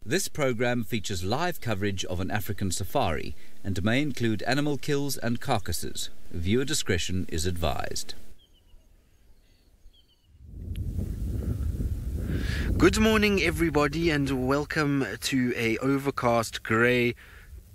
This program features live coverage of an African safari and may include animal kills and carcasses. Viewer discretion is advised. Good morning, everybody, and welcome to a overcast, grey,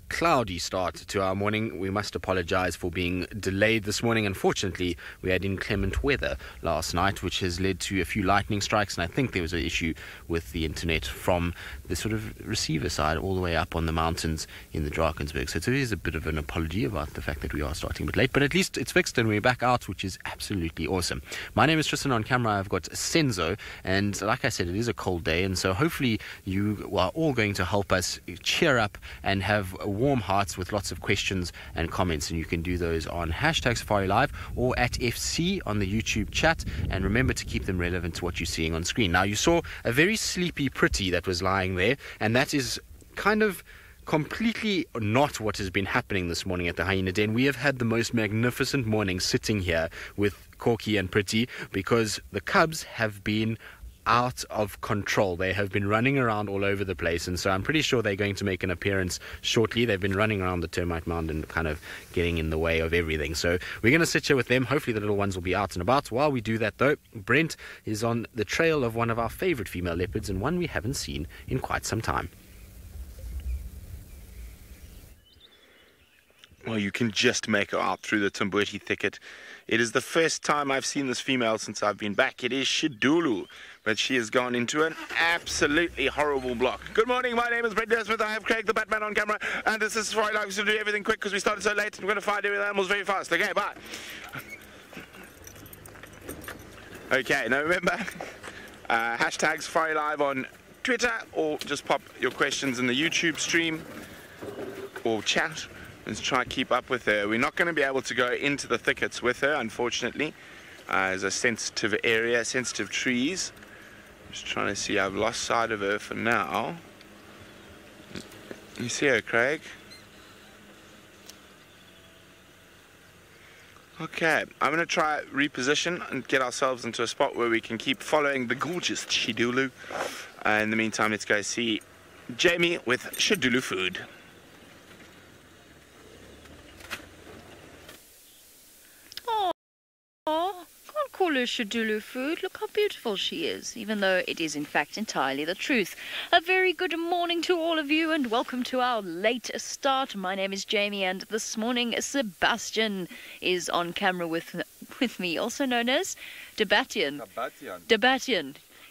cloudy start to our morning. We must apologize for being delayed this morning. Unfortunately, we had inclement weather last night, which has led to a few lightning strikes, and I think there was an issue with the internet from the sort of receiver side all the way up on the mountains in the Drakensberg. So it is a bit of an apology about the fact that we are starting a bit late, but at least it's fixed and we're back out, which is absolutely awesome. My name is Tristan. On camera I've got Senzo, and like I said, it is a cold day, and so hopefully you are all going to help us cheer up and have warm hearts with lots of questions and comments, and you can do those on #SafariLive or at FC on the YouTube chat, and remember to keep them relevant to what you're seeing on screen. Now, you saw a very sleepy Pretty that was lying there, and that is kind of completely not what has been happening this morning at the Hyena Den. We have had the most magnificent morning sitting here with Corky and Pretty because the cubs have been out of control. They have been running around all over the place, and so I'm pretty sure they're going to make an appearance shortly. They've been running around the termite mound and kind of getting in the way of everything. So we're going to sit here with them. Hopefully the little ones will be out and about. While we do that, though, Brent is on the trail of one of our favorite female leopards, and one we haven't seen in quite some time. Well, you can just make her out through the Tamboti thicket. It is the first time I've seen this female since I've been back. It is Shidulu, but she has gone into an absolutely horrible block. Good morning, my name is Brent Smith. I have Craig the Batman on camera, and this is Safari Live. To do everything quick because we started so late, and we're going to find every animals very fast. Okay, bye. Okay, now remember, #Safari Live on Twitter, or just pop your questions in the YouTube stream or chat. Let's try to keep up with her. We're not going to be able to go into the thickets with her, unfortunately. There's a sensitive area, sensitive trees. Just trying to see. I've lost sight of her for now. You see her, Craig? Okay, I'm going to try reposition and get ourselves into a spot where we can keep following the gorgeous Shidulu. In the meantime, let's go see Jamie with Shidulu Food. Call her Shidulu Food. Look how beautiful she is, even though it is in fact entirely the truth. A very good morning to all of you, and welcome to our late start. My name is Jamie, and this morning Sebastian is on camera with me, also known as Debation.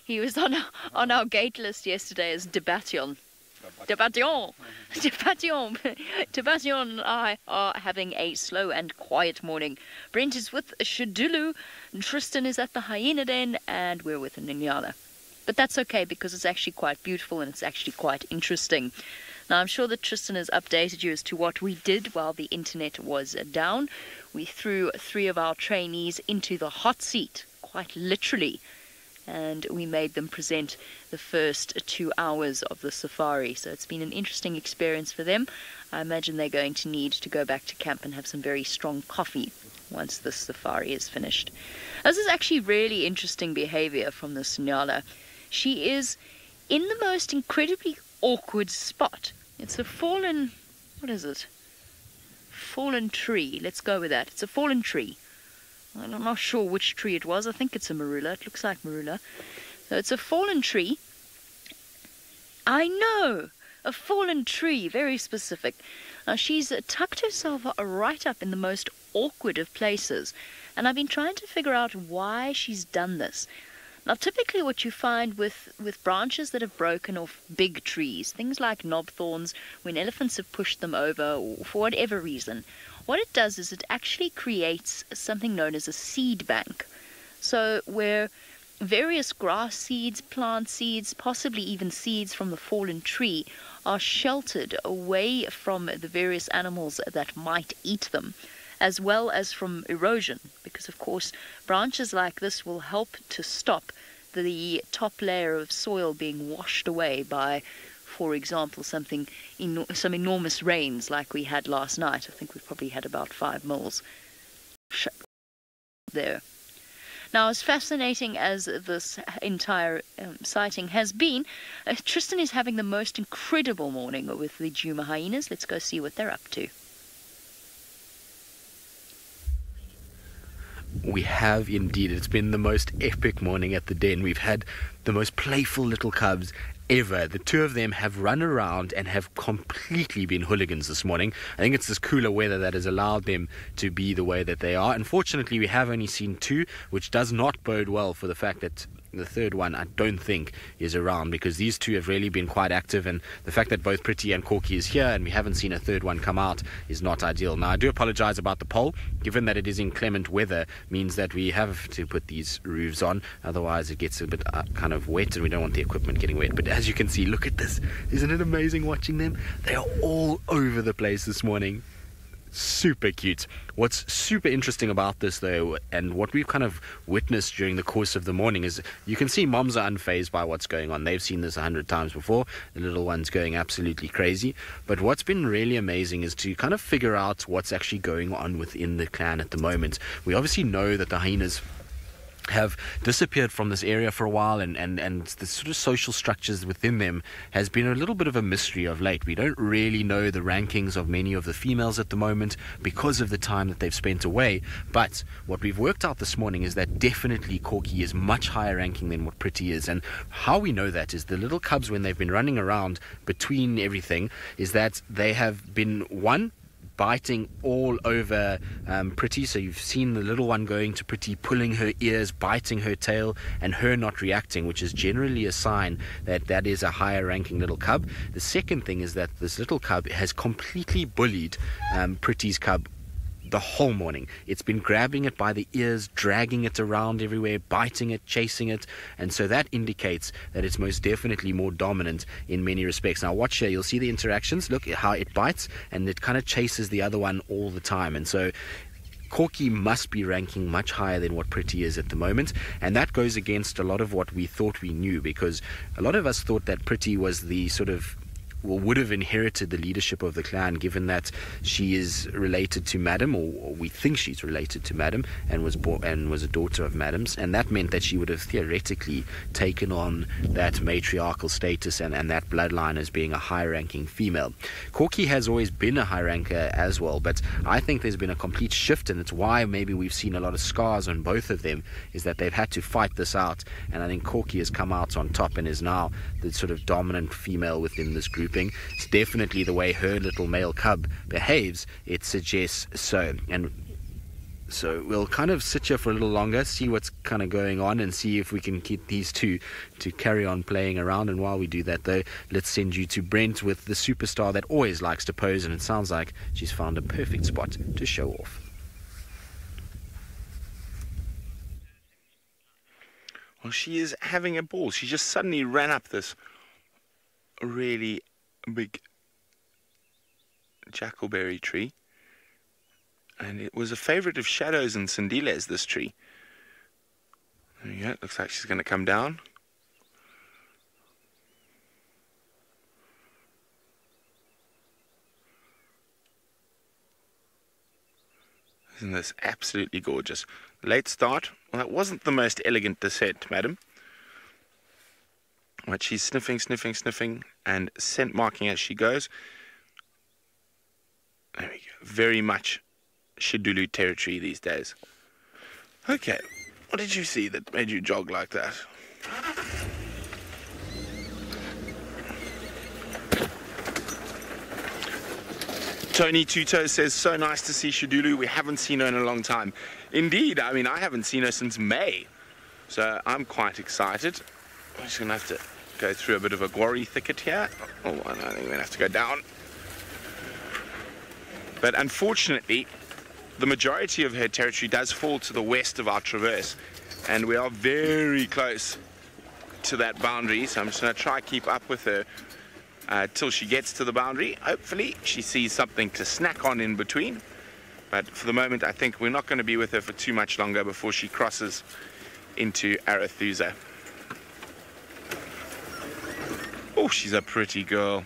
He was on our gate list yesterday as Debation. Debation and I are having a slow and quiet morning. Brent is with Shidulu, Tristan is at the Hyena Den, and we're with Ninyala. But that's okay because it's actually quite beautiful and it's actually quite interesting. Now, I'm sure that Tristan has updated you as to what we did while the internet was down. We threw 3 of our trainees into the hot seat, quite literally, and we made them present the first 2 hours of the safari. So it's been an interesting experience for them. I imagine they're going to need to go back to camp and have some very strong coffee once this safari is finished. This is actually really interesting behavior from this Nyala. She is in the most incredibly awkward spot. It's a fallen, what is it? Fallen tree. Let's go with that. It's a fallen tree. I'm not sure which tree it was. I think it's a marula. It looks like marula. So it's a fallen tree. I know! A fallen tree. Very specific. Now she's tucked herself right up in the most awkward of places. And I've been trying to figure out why she's done this. Now typically what you find with branches that have broken off big trees, things like knob thorns, when elephants have pushed them over or for whatever reason, what it does is it actually creates something known as a seed bank. So where various grass seeds, plant seeds, possibly even seeds from the fallen tree are sheltered away from the various animals that might eat them, as well as from erosion, because of course branches like this will help to stop the top layer of soil being washed away by, for example, some enormous rains like we had last night. I think we probably had about 5 mils there. Now, as fascinating as this entire sighting has been, Tristan is having the most incredible morning with the Djuma hyenas. Let's go see what they're up to. We have indeed. It's been the most epic morning at the den. We've had the most playful little cubs ever. The two of them have run around and have completely been hooligans this morning. I think it's this cooler weather that has allowed them to be the way that they are. Unfortunately, we have only seen two, which does not bode well for the fact that the third one, I don't think, is around, because these two have really been quite active, and the fact that both Pretty and Corky is here and we haven't seen a third one come out is not ideal. Now, I do apologize about the poll. Given that it is inclement weather, means that we have to put these roofs on, otherwise it gets a bit kind of wet, and we don't want the equipment getting wet. But as you can see, look at this. Isn't it amazing watching them? They are all over the place this morning. Super cute. What's super interesting about this, though, and what we've kind of witnessed during the course of the morning, is you can see moms are unfazed by what's going on. They've seen this 100 times before. The little one's going absolutely crazy. But what's been really amazing is to kind of figure out what's actually going on within the clan at the moment. We obviously know that the hyenas have disappeared from this area for a while, and the sort of social structures within them has been a little bit of a mystery of late. We don't really know the rankings of many of the females at the moment because of the time that they've spent away, but what we've worked out this morning is that definitely Corky is much higher ranking than what Pretty is. And how we know that is the little cubs, when they've been running around between everything, is that they have been biting all over Pretty. So you've seen the little one going to Pretty, pulling her ears, biting her tail, and her not reacting, which is generally a sign that that is a higher ranking little cub. The second thing is that this little cub has completely bullied Pretty's cub the whole morning. It's been grabbing it by the ears, dragging it around everywhere, biting it, chasing it, and so that indicates that it's most definitely more dominant in many respects. Now watch here, you'll see the interactions. Look at how it bites, and it kind of chases the other one all the time, and so Corky must be ranking much higher than what Pretty is at the moment, and that goes against a lot of what we thought we knew, because a lot of us thought that Pretty was the sort of would have inherited the leadership of the clan, given that she is related to Madam, or we think she's related to Madam, and was a daughter of Madam's, and that meant that she would have theoretically taken on that matriarchal status and that bloodline as being a high-ranking female. Corky has always been a high ranker as well, but I think there's been a complete shift, and it's why maybe we've seen a lot of scars on both of them, is that they've had to fight this out, and I think Corky has come out on top and is now the sort of dominant female within this group. It's definitely the way her little male cub behaves, it suggests so. And so we'll kind of sit here for a little longer, see what's kind of going on, and see if we can keep these two to carry on playing around. And while we do that, though, let's send you to Brent with the superstar that always likes to pose, and it sounds like she's found a perfect spot to show off. Well, she is having a ball. She just suddenly ran up this really big jackalberry tree, and it was a favorite of Shadow's and Sindile's, this tree. There you go. It looks like she's going to come down. Isn't this absolutely gorgeous? Late start. Well, that wasn't the most elegant descent, madam. But she's sniffing, sniffing, sniffing, and scent marking as she goes. There we go. Very much Shidulu territory these days. Okay, what did you see that made you jog like that? Tony Tuto says, so nice to see Shidulu. We haven't seen her in a long time. Indeed, I mean, I haven't seen her since May. So I'm quite excited. I'm just going to have to go through a bit of a quarry thicket here. Oh, I think we're going to have to go down. But unfortunately, the majority of her territory does fall to the west of our traverse, and we are very close to that boundary, so I'm just going to try keep up with her till she gets to the boundary. Hopefully she sees something to snack on in between, but for the moment I think we're not going to be with her for too much longer before she crosses into Arathusa. Oh, she's a pretty girl.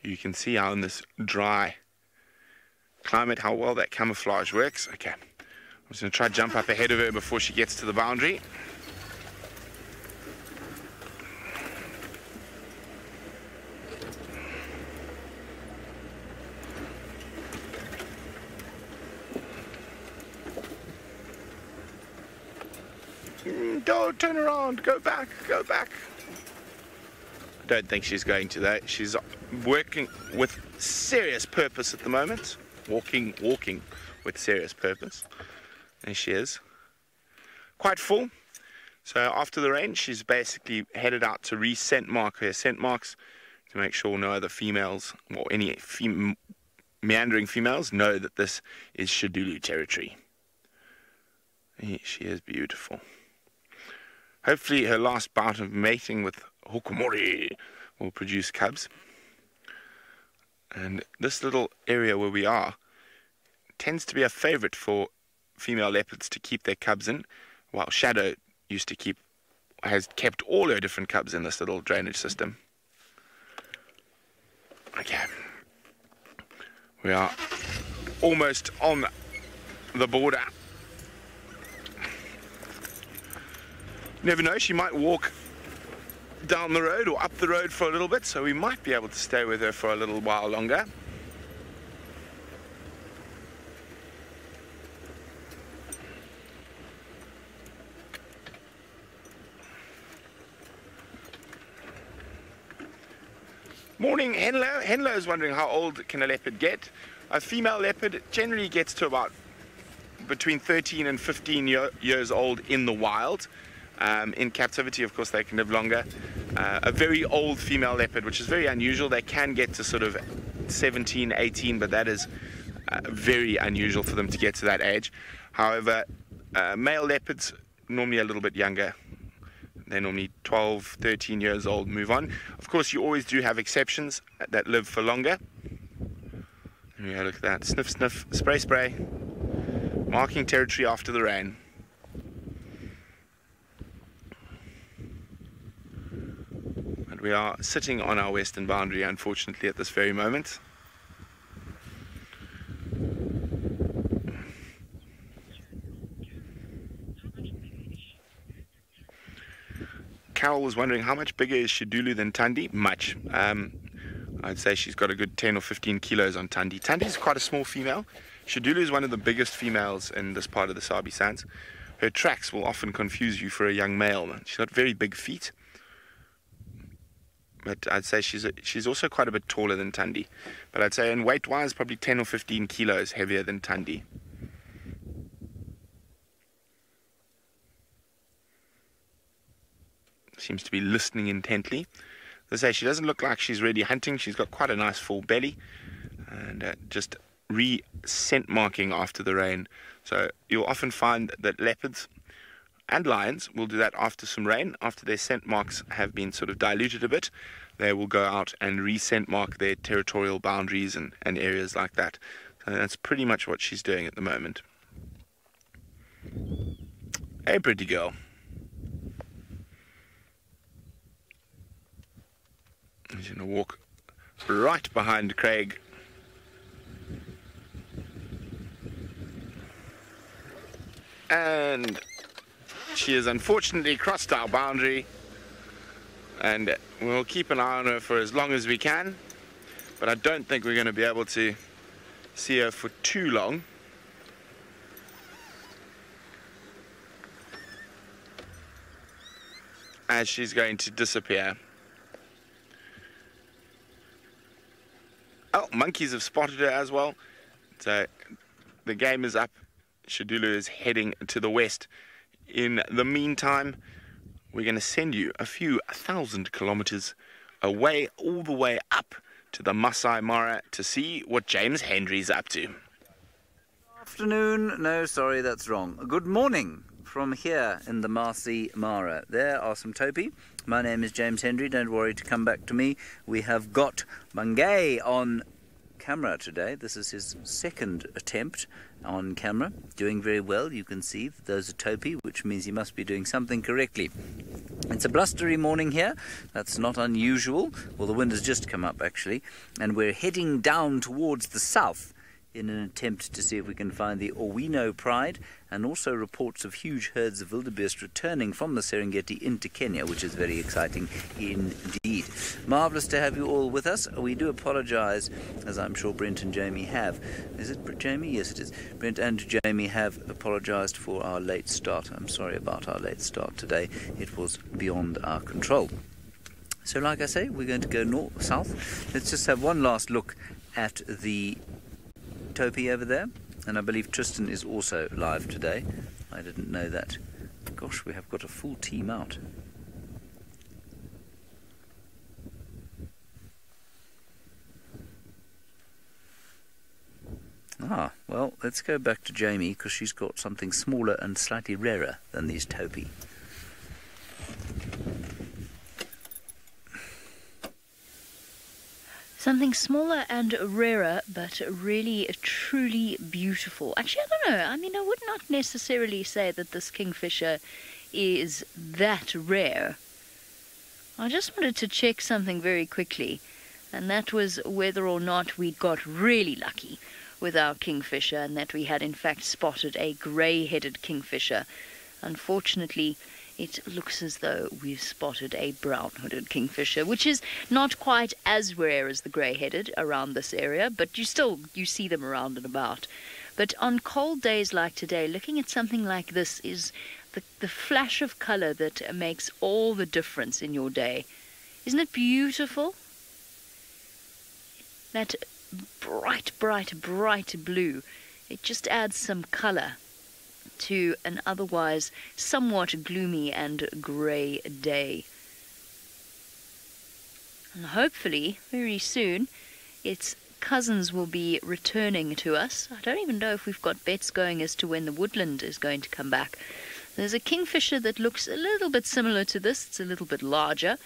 You can see how in this dry climate how well that camouflage works. Okay, I'm just going to try to jump up ahead of her before she gets to the boundary. Don't turn around, go back, go back. I don't think she's going to that. She's working with serious purpose at the moment. Walking with serious purpose. There she is. Quite full. So after the rain, she's basically headed out to re-scent mark her scent marks to make sure no other females or any meandering females know that this is Shadulu territory. Here she is, beautiful. Hopefully her last bout of mating with Hokomori will produce cubs. And this little area where we are tends to be a favorite for female leopards to keep their cubs in, while Shadow has kept all her different cubs in this little drainage system. Okay. We are almost on the border. You never know, she might walk down the road or up the road for a little bit, so we might be able to stay with her for a little while longer. Morning, Henlo. Henlo is wondering how old can a leopard get. A female leopard generally gets to about between 13 and 15 years old in the wild. In captivity, of course, they can live longer. A very old female leopard, which is very unusual, they can get to sort of 17, 18, but that is very unusual for them to get to that age. However, male leopards, normally a little bit younger. They're normally 12, 13 years old, move on. Of course, you always do have exceptions that live for longer. Yeah, look at that. Sniff, sniff, spray, spray. Marking territory after the rain. We are sitting on our western boundary, unfortunately, at this very moment. Carol was wondering how much bigger is Shadulu than Tundi? Much. I'd say she's got a good 10 or 15 kilos on Tundi. Tundi is quite a small female. Shadulu is one of the biggest females in this part of the Sabi Sands. Her tracks will often confuse you for a young male. She's got very big feet. But I'd say she's also quite a bit taller than Tundi. But I'd say in weight-wise, probably 10 or 15 kilos heavier than Tundi. Seems to be listening intently. As I say, she doesn't look like she's really hunting. She's got quite a nice full belly. And just re-scent marking after the rain. So you'll often find that leopards and lions will do that after some rain. After their scent marks have been sort of diluted a bit, they will go out and re-scent mark their territorial boundaries and areas like that. So that's pretty much what she's doing at the moment. Hey, pretty girl. She's going to walk right behind Craig. And she has unfortunately crossed our boundary, and we'll keep an eye on her for as long as we can, but I don't think we're going to be able to see her for too long. As she's going to disappear. Oh, monkeys have spotted her as well. So the game is up. Shadulu is heading to the west. In the meantime, we're going to send you a few 1,000 kilometers away, all the way up to the Masai Mara to see what James Hendry's up to. Afternoon. No, sorry, that's wrong. Good morning from here in the Masai Mara. There are some topi. My name is James Hendry. Don't worry to come back to me. We have got Bangay on camera today. This is his second attempt on camera. Doing very well. You can see that those are topi, which means he must be doing something correctly. It's a blustery morning here. That's not unusual. Well, the wind has just come up, actually. And we're heading down towards the south in an attempt to see if we can find the Owino Pride, and also reports of huge herds of wildebeest returning from the Serengeti into Kenya, which is very exciting indeed. Marvellous to have you all with us. We do apologise, as I'm sure Brent and Jamie have. Is it Jamie? Yes, it is. Brent and Jamie have apologised for our late start. I'm sorry about our late start today. It was beyond our control. So like I say, we're going to go north, south. Let's just have one last look at the topi over there, and I believe Tristan is also live today. I didn't know that. Gosh, we have got a full team out. Ah, well, let's go back to Jamie, because she's got something smaller and slightly rarer than these topi. Something smaller and rarer, but really, truly beautiful. Actually, I don't know. I mean, I would not necessarily say that this kingfisher is that rare. I just wanted to check something very quickly, and that was whether or not we got really lucky with our kingfisher, and that we had in fact spotted a grey-headed kingfisher. Unfortunately, it looks as though we've spotted a brown-hooded kingfisher, which is not quite as rare as the grey-headed around this area, but you see them around and about. But on cold days like today, looking at something like this is the flash of colour that makes all the difference in your day. Isn't it beautiful? That bright, bright, bright blue. It just adds some colour to an otherwise somewhat gloomy and grey day. And hopefully, very soon, its cousins will be returning to us. I don't even know if we've got bets going as to when the woodland is going to come back. There's a kingfisher that looks a little bit similar to this. It's a little bit larger,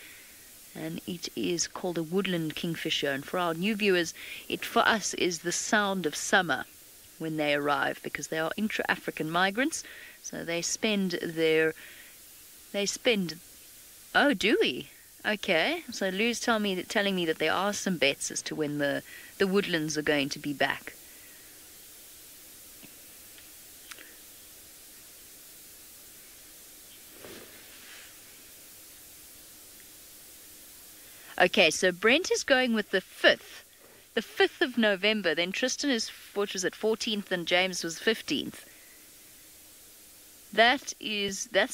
and it is called a woodland kingfisher. And for our new viewers, it for us is the sound of summer when they arrive, because they are intra-African migrants, so they spend oh, do we? Okay, so Lou's telling me that there are some bets as to when the woodlands are going to be back. Okay, so Brent is going with the 5th. The 5th of November. Then Tristan is, what was it, 14th, and James was 15th. That's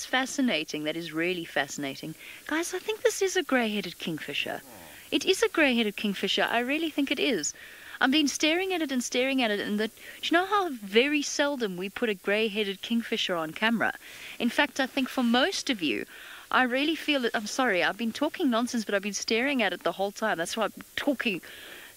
fascinating. That is really fascinating. Guys, I think this is a grey-headed kingfisher. It is a grey-headed kingfisher. I really think it is. I've been staring at it, and do you know how very seldom we put a grey-headed kingfisher on camera? In fact, I think for most of you, I really feel that, I'm sorry, I've been talking nonsense, but I've been staring at it the whole time. That's why I'm talking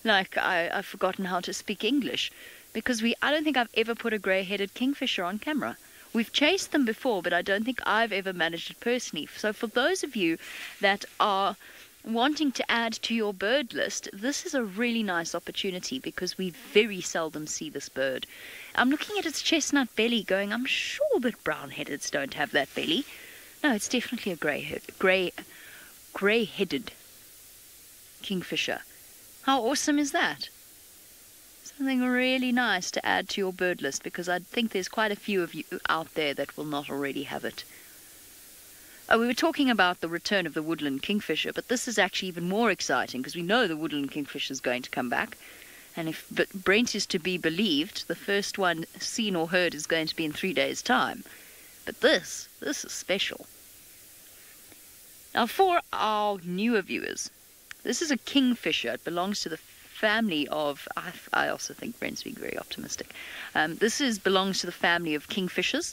like I've forgotten how to speak English, because I don't think I've ever put a grey-headed kingfisher on camera. We've chased them before, but I don't think I've ever managed it personally. So for those of you that are wanting to add to your bird list, this is a really nice opportunity, because we very seldom see this bird. I'm looking at its chestnut belly going, I'm sure that brown-headeds don't have that belly. No, it's definitely a grey-headed kingfisher. How awesome is that? Something really nice to add to your bird list, because I think there's quite a few of you out there that will not already have it. Oh, we were talking about the return of the woodland kingfisher, but this is actually even more exciting, because we know the woodland kingfisher is going to come back. And if Brent is to be believed, the first one seen or heard is going to be in 3 days' time. But this is special. Now, for our newer viewers, this is a kingfisher. It belongs to the family of, I also think Brent's being very optimistic. This belongs to the family of kingfishers,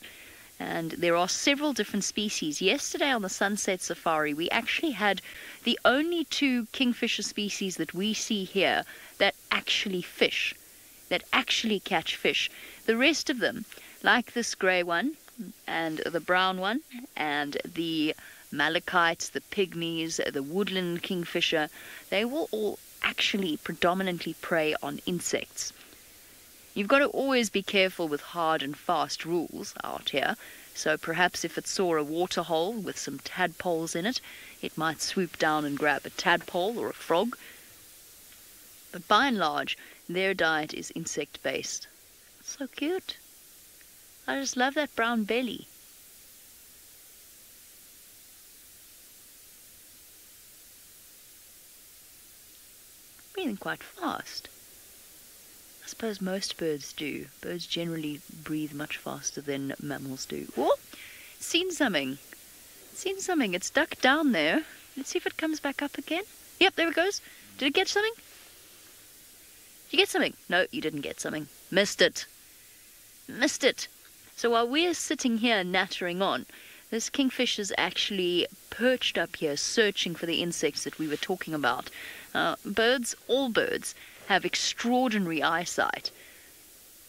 and there are several different species. Yesterday on the Sunset Safari, we actually had the only 2 kingfisher species that we see here that actually fish, that actually catch fish. The rest of them, like this grey one, and the brown one, and the malachites, the pygmies, the woodland kingfisher, they will all actually predominantly prey on insects. You've got to always be careful with hard and fast rules out here. So perhaps if it saw a water hole with some tadpoles in it, it might swoop down and grab a tadpole or a frog. But by and large, their diet is insect-based. So cute. I just love that brown belly. Breathing quite fast. I suppose most birds do. Birds generally breathe much faster than mammals do. Oh, seen something. Seen something. It's ducked down there. Let's see if it comes back up again. Yep, there it goes. Did it get something? Did you get something? No, you didn't get something. Missed it. Missed it. So while we're sitting here nattering on, this kingfish is actually perched up here searching for the insects that we were talking about. Birds, all birds, have extraordinary eyesight.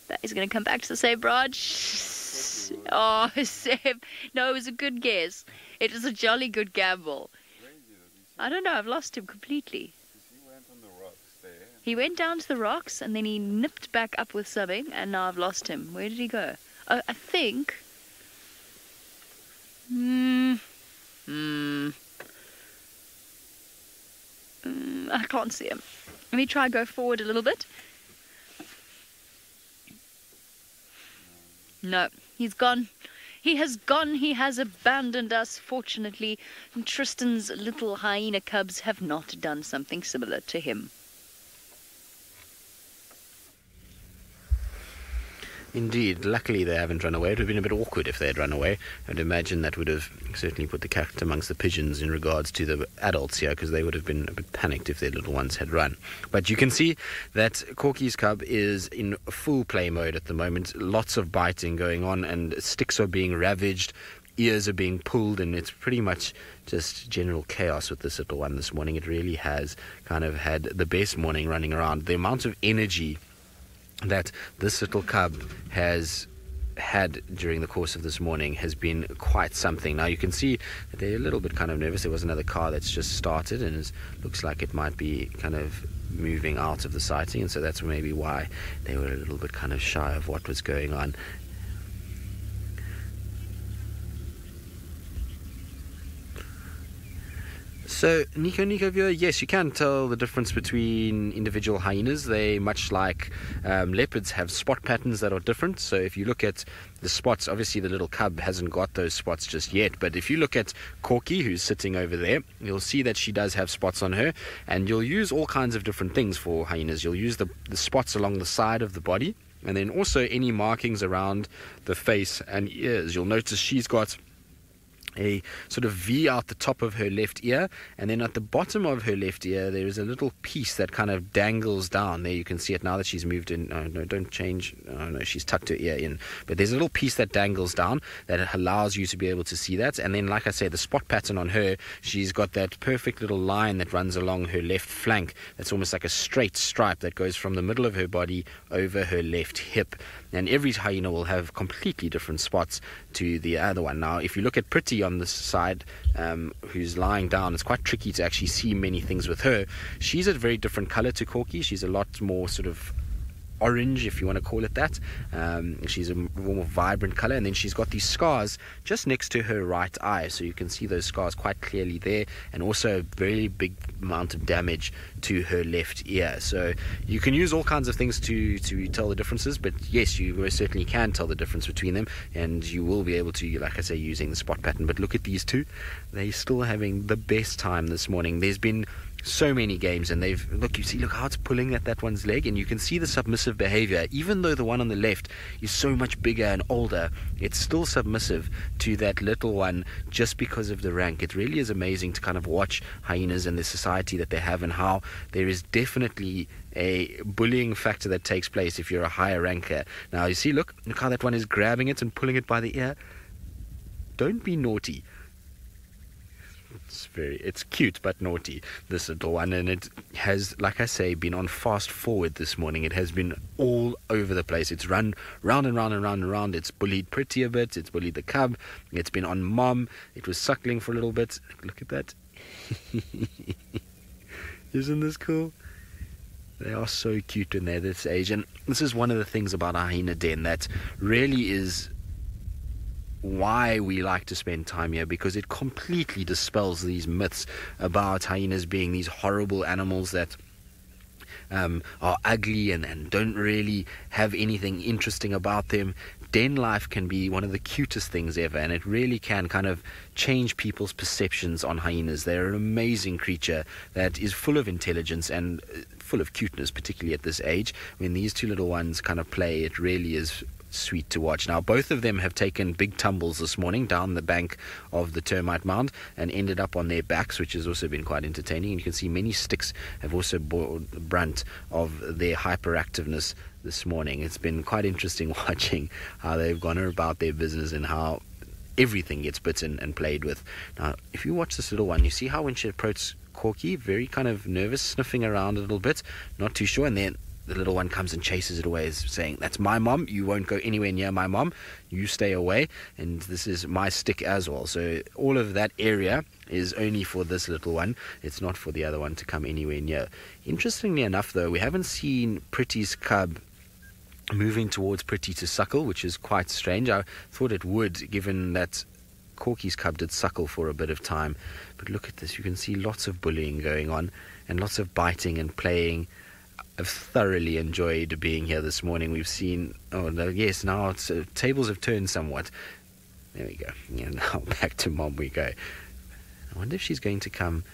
That is going to come back to the same branch. Oh, Seb. No, it was a good guess. It was a jolly good gamble. I don't know, I've lost him completely. He went on the rocks there. He went down to the rocks and then he nipped back up with something and now I've lost him. Where did he go? Oh, I think... I can't see him. Let me try go forward a little bit. No, he's gone. He has gone. He has abandoned us. Fortunately, Tristan's little hyena cubs have not done something similar to him. Indeed. Luckily they haven't run away. It would have been a bit awkward if they had run away. I'd imagine that would have certainly put the cat amongst the pigeons in regards to the adults here, because they would have been a bit panicked if their little ones had run. But you can see that Corky's cub is in full play mode at the moment. Lots of biting going on and sticks are being ravaged. Ears are being pulled, and it's pretty much just general chaos with this little one this morning. It really has kind of had the best morning running around. The amount of energy that this little cub has had during the course of this morning has been quite something. Now you can see that they're a little bit kind of nervous. There was another car that's just started and it looks like it might be kind of moving out of the sighting, and so that's maybe why they were a little bit kind of shy of what was going on. So, Nico viewer, yes, you can tell the difference between individual hyenas. They, much like leopards, have spot patterns that are different. So if you look at the spots, obviously the little cub hasn't got those spots just yet. But if you look at Corky, who's sitting over there, you'll see that she does have spots on her. And you'll use all kinds of different things for hyenas. You'll use the spots along the side of the body, and then also any markings around the face and ears. You'll notice she's got a sort of V out the top of her left ear, and then at the bottom of her left ear there is a little piece that kind of dangles down. There you can see it now that she's moved in. No, don't change. No, she's tucked her ear in, but there's a little piece that dangles down that allows you to be able to see that. And then, like I say, the spot pattern on her, she's got that perfect little line that runs along her left flank. That's almost like a straight stripe that goes from the middle of her body over her left hip. And every hyena will have completely different spots to the other one. Now, if you look at Pretty on this side, who's lying down, it's quite tricky to actually see many things with her. She's a very different color to Corky. She's a lot more sort of orange, if you want to call it that. She's a more vibrant color, and then she's got these scars just next to her right eye, so you can see those scars quite clearly there, and also a very big amount of damage to her left ear. So you can use all kinds of things to tell the differences, but yes, you most certainly can tell the difference between them, and you will be able to, like I say, using the spot pattern. But look at these two, they're still having the best time this morning. There's been so many games, and look how it's pulling at that one's leg, and you can see the submissive behavior. Even though the one on the left is so much bigger and older, it's still submissive to that little one just because of the rank. It really is amazing to kind of watch hyenas and the society that they have, and how there is definitely a bullying factor that takes place if you're a higher ranker. Now you see, look how that one is grabbing it and pulling it by the ear. Don't be naughty. It's cute but naughty, this little one, and it has, like I say, been on fast forward this morning. It has been all over the place. It's run round and round and round and round. It's bullied Pretty a bit. It's bullied the cub. It's been on Mom. It was suckling for a little bit. Look at that. Isn't this cool? They are so cute when they're this age, and this is one of the things about a hyena den that really is why we like to spend time here, because it completely dispels these myths about hyenas being these horrible animals that are ugly and don't really have anything interesting about them. Den life can be one of the cutest things ever, and it really can kind of change people's perceptions on hyenas. They're an amazing creature that is full of intelligence and full of cuteness, particularly at this age. When these two little ones kind of play, it really is sweet to watch. Now, both of them have taken big tumbles this morning down the bank of the termite mound and ended up on their backs, which has also been quite entertaining. And you can see many sticks have also borne the brunt of their hyperactiveness this morning. It's been quite interesting watching how they've gone about their business and how everything gets bitten and played with. Now, if you watch this little one, you see how when she approaches Corky, very kind of nervous, sniffing around a little bit, not too sure, and then the little one comes and chases it away, saying, "That's my mom, you won't go anywhere near my mom, you stay away, and this is my stick as well." So all of that area is only for this little one. It's not for the other one to come anywhere near. Interestingly enough, though, we haven't seen Pretty's cub moving towards Pretty to suckle, which is quite strange. I thought it would, given that Corky's cub did suckle for a bit of time. But look at this, you can see lots of bullying going on and lots of biting and playing. I've thoroughly enjoyed being here this morning. We've seen, oh no, yes, now it's, tables have turned somewhat. There we go. Yeah, now back to Mom we go. I wonder if she's going to come,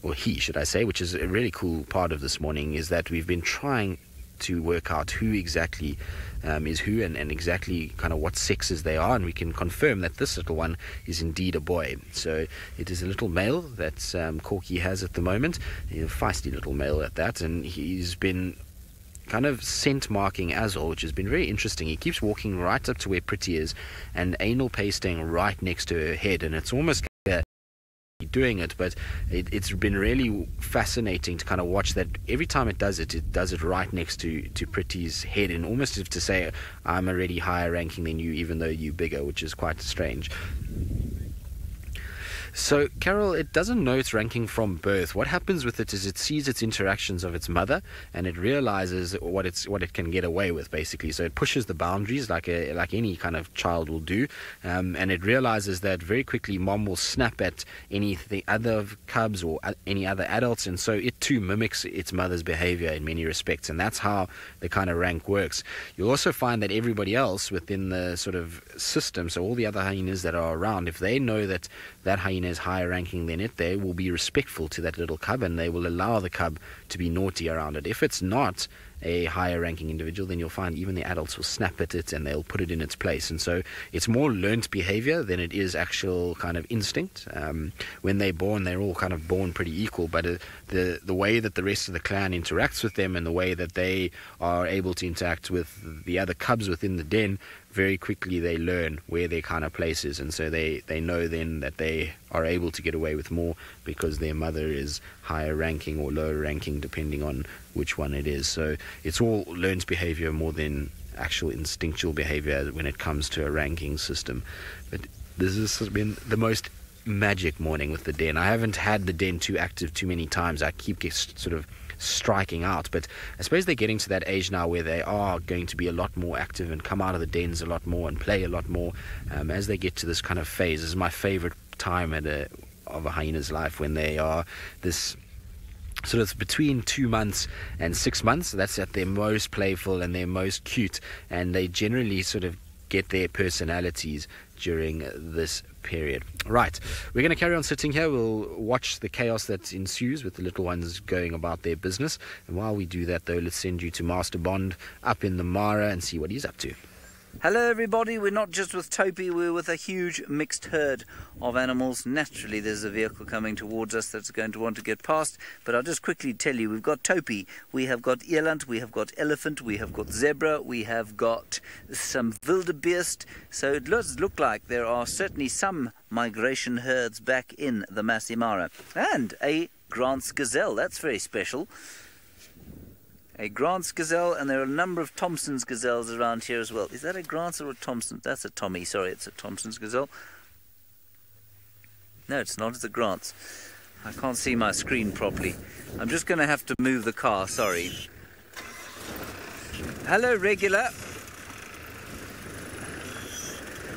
or he, should I say, which is a really cool part of this morning, is that we've been trying to work out who exactly is who and exactly kind of what sexes they are, and we can confirm that this little one is indeed a boy. So it is a little male that Corky has at the moment, a feisty little male at that, and he's been kind of scent marking as well, which has been very interesting. He keeps walking right up to where Pretty is and anal pasting right next to her head, and it's almost doing it, but it's been really fascinating to kind of watch that. Every time it does it right next to Pretty's head, and almost as if to say, I'm already higher ranking than you, even though you're bigger, which is quite strange. So, Carol, it doesn't know its ranking from birth. What happens with it is it sees its interactions of its mother, and it realizes what it can get away with, basically. So it pushes the boundaries like any kind of child will do, and it realizes that very quickly Mom will snap at any other cubs or any other adults, and so it too mimics its mother's behavior in many respects, and that's how the kind of rank works. You'll also find that everybody else within the sort of system, so all the other hyenas that are around, if they know that hyena is higher ranking than it, they will be respectful to that little cub, and they will allow the cub to be naughty around it. If it's not a higher ranking individual, then you'll find even the adults will snap at it and they'll put it in its place. And so it's more learnt behavior than it is actual kind of instinct. When they're born, they're all kind of born pretty equal, but the way that the rest of the clan interacts with them and the way that they are able to interact with the other cubs within the den, very quickly they learn where their kind of place is, and so they know then that they are able to get away with more because their mother is higher ranking or lower ranking depending on which one it is. So it's all learned behavior more than actual instinctual behavior when it comes to a ranking system. But this has been the most magic morning with the den. I haven't had the den too active too many times. I keep sort of striking out, but I suppose they're getting to that age now where they are going to be a lot more active and come out of the dens a lot more and play a lot more as they get to this kind of phase. This is my favorite time of a hyena's life, when they are this sort of between 2 months and 6 months. That's at their most playful and their most cute, and they generally sort of get their personalities during this period. Right, we're going to carry on sitting here. We'll watch the chaos that ensues with the little ones going about their business, and while we do that, though, let's send you to Master Bond up in the Mara and see what he's up to. Hello everybody, we're not just with Topi, we're with a huge mixed herd of animals. Naturally there's a vehicle coming towards us that's going to want to get past, but I'll just quickly tell you, we've got Topi, we have got eland, we have got elephant, we have got zebra, we have got some wildebeest, so it does look like there are certainly some migration herds back in the Masai Mara. And a Grant's gazelle, that's very special. A Grant's gazelle, and there are a number of Thompson's gazelles around here as well. Is that a Grant's or a Thompson? That's a Tommy, sorry, it's a Thompson's gazelle. No, it's not, it's a Grant's. I can't see my screen properly. I'm just going to have to move the car, sorry. Hello, regular.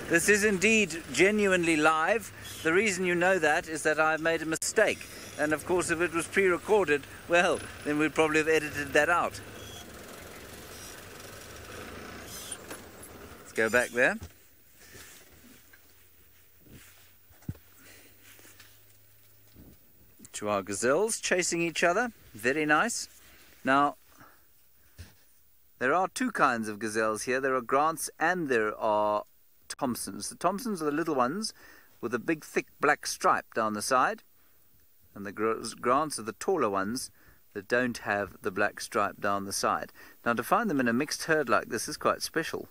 This is indeed genuinely live. The reason you know that is that I've made a mistake. And of course, if it was pre-recorded, well, then we'd probably have edited that out. Let's go back there. To our gazelles chasing each other. Very nice. Now, there are two kinds of gazelles here. There are Grants and there are Thompsons. The Thompsons are the little ones with a big thick black stripe down the side, and the Grants are the taller ones that don't have the black stripe down the side. Now, to find them in a mixed herd like this is quite special.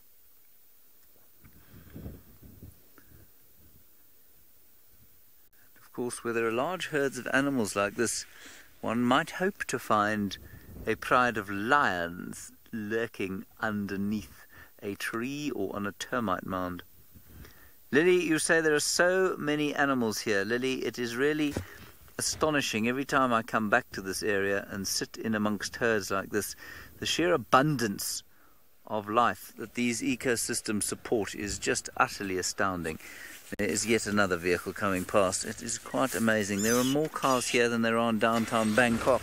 Of course, where there are large herds of animals like this, one might hope to find a pride of lions lurking underneath a tree or on a termite mound. Lily, you say there are so many animals here. Lily, it is really astonishing every time I come back to this area and sit in amongst herds like this. The sheer abundance of life that these ecosystems support is just utterly astounding. There is yet another vehicle coming past. It is quite amazing. There are more cars here than there are in downtown Bangkok.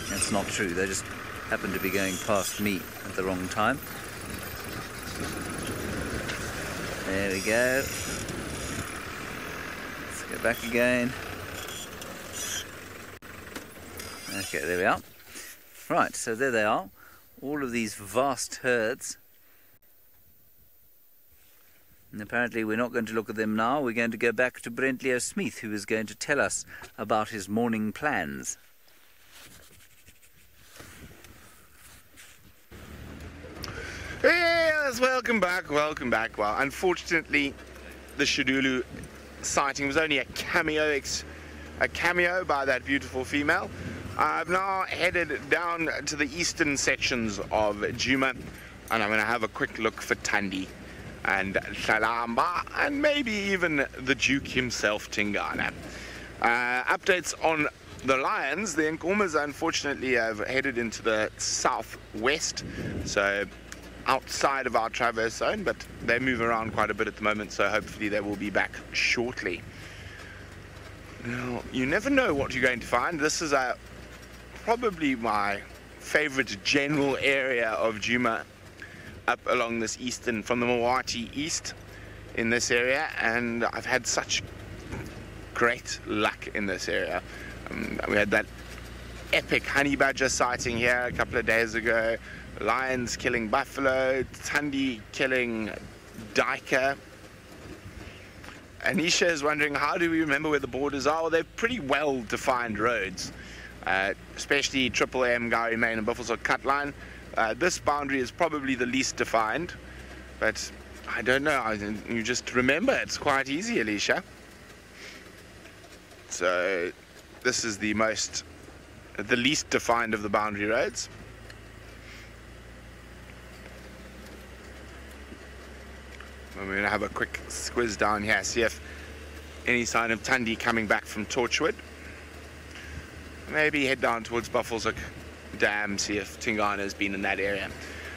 That's not true. They just happen to be going past me at the wrong time. There we go. Let's go back again. Okay, there we are. Right, so there they are. All of these vast herds. And apparently we're not going to look at them now. We're going to go back to Brent Leo Smith, who is going to tell us about his morning plans. Yes, welcome back, welcome back. Well, unfortunately, the Shadulu sighting was only a cameo by that beautiful female. I've now headed down to the eastern sections of Djuma, and I'm going to have a quick look for Thandi and Shalamba, and maybe even the Duke himself, Tingana. Updates on the lions. The Nkomas unfortunately have headed into the southwest, so outside of our traverse zone, but they move around quite a bit at the moment, so hopefully they will be back shortly. Now, you never know what you're going to find. This is probably my favorite general area of Djuma, up along this eastern, from the Mawati east in this area, and I've had such great luck in this area. We had that epic honey badger sighting here a couple of days ago, lions killing buffalo, Thandi killing duiker. Anisha is wondering, how do we remember where the borders are? Well, they're pretty well defined roads, especially Triple M, Gowrie Main and Buffelshoek cut line. This boundary is probably the least defined, but I don't know, you just remember, it's quite easy, Alicia. So this is the least defined of the boundary roads. We're going to have a quick squiz down here, see if any sign of Thandi coming back from Torchwood. Maybe head down towards Buffelshoek Dam, see if Tingana has been in that area.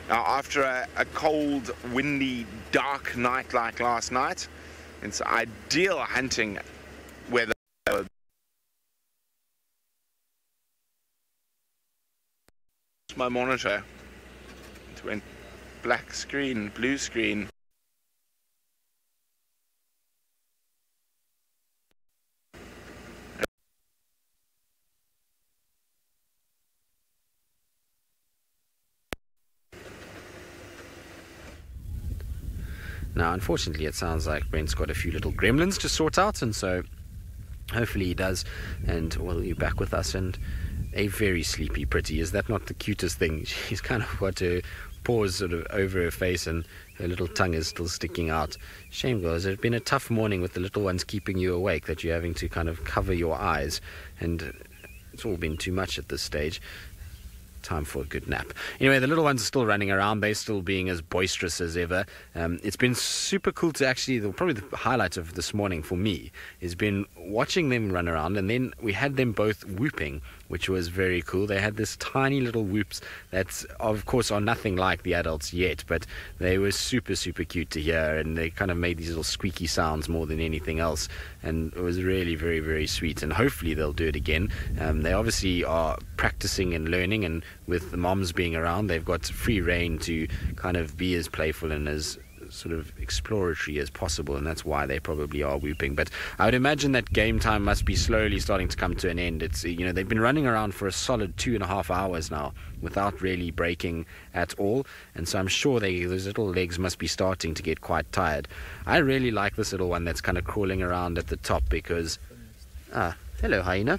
Now, after a cold, windy, dark night like last night, it's ideal hunting weather. My monitor, it went black screen, blue screen. Now, unfortunately, it sounds like Brent's got a few little gremlins to sort out, and so hopefully he does, and well, you're back with us, and a very sleepy pretty. Is that not the cutest thing? She's kind of got her paws sort of over her face, and her little tongue is still sticking out. Shame, girls. It's been a tough morning with the little ones keeping you awake, that you're having to kind of cover your eyes, and it's all been too much at this stage. Time for a good nap. Anyway, the little ones are still running around. They're still being as boisterous as ever. It's been super cool to actually, probably the highlight of this morning for me has been watching them run around, and then we had them both whooping which was very cool. They had this tiny little whoops that, of course, are nothing like the adults yet, but they were super, super cute to hear, and they kind of made these little squeaky sounds more than anything else, and it was really very, very sweet, and hopefully they'll do it again. They obviously are practicing and learning, and with the moms being around, they've got free reign to kind of be as playful and as sort of exploratory as possible, and that's why they probably are whooping. But I would imagine that game time must be slowly starting to come to an end. It's, you know, they've been running around for a solid 2.5 hours now without really breaking at all, and so I'm sure those little legs must be starting to get quite tired. I really like this little one that's kind of crawling around at the top because hello hyena.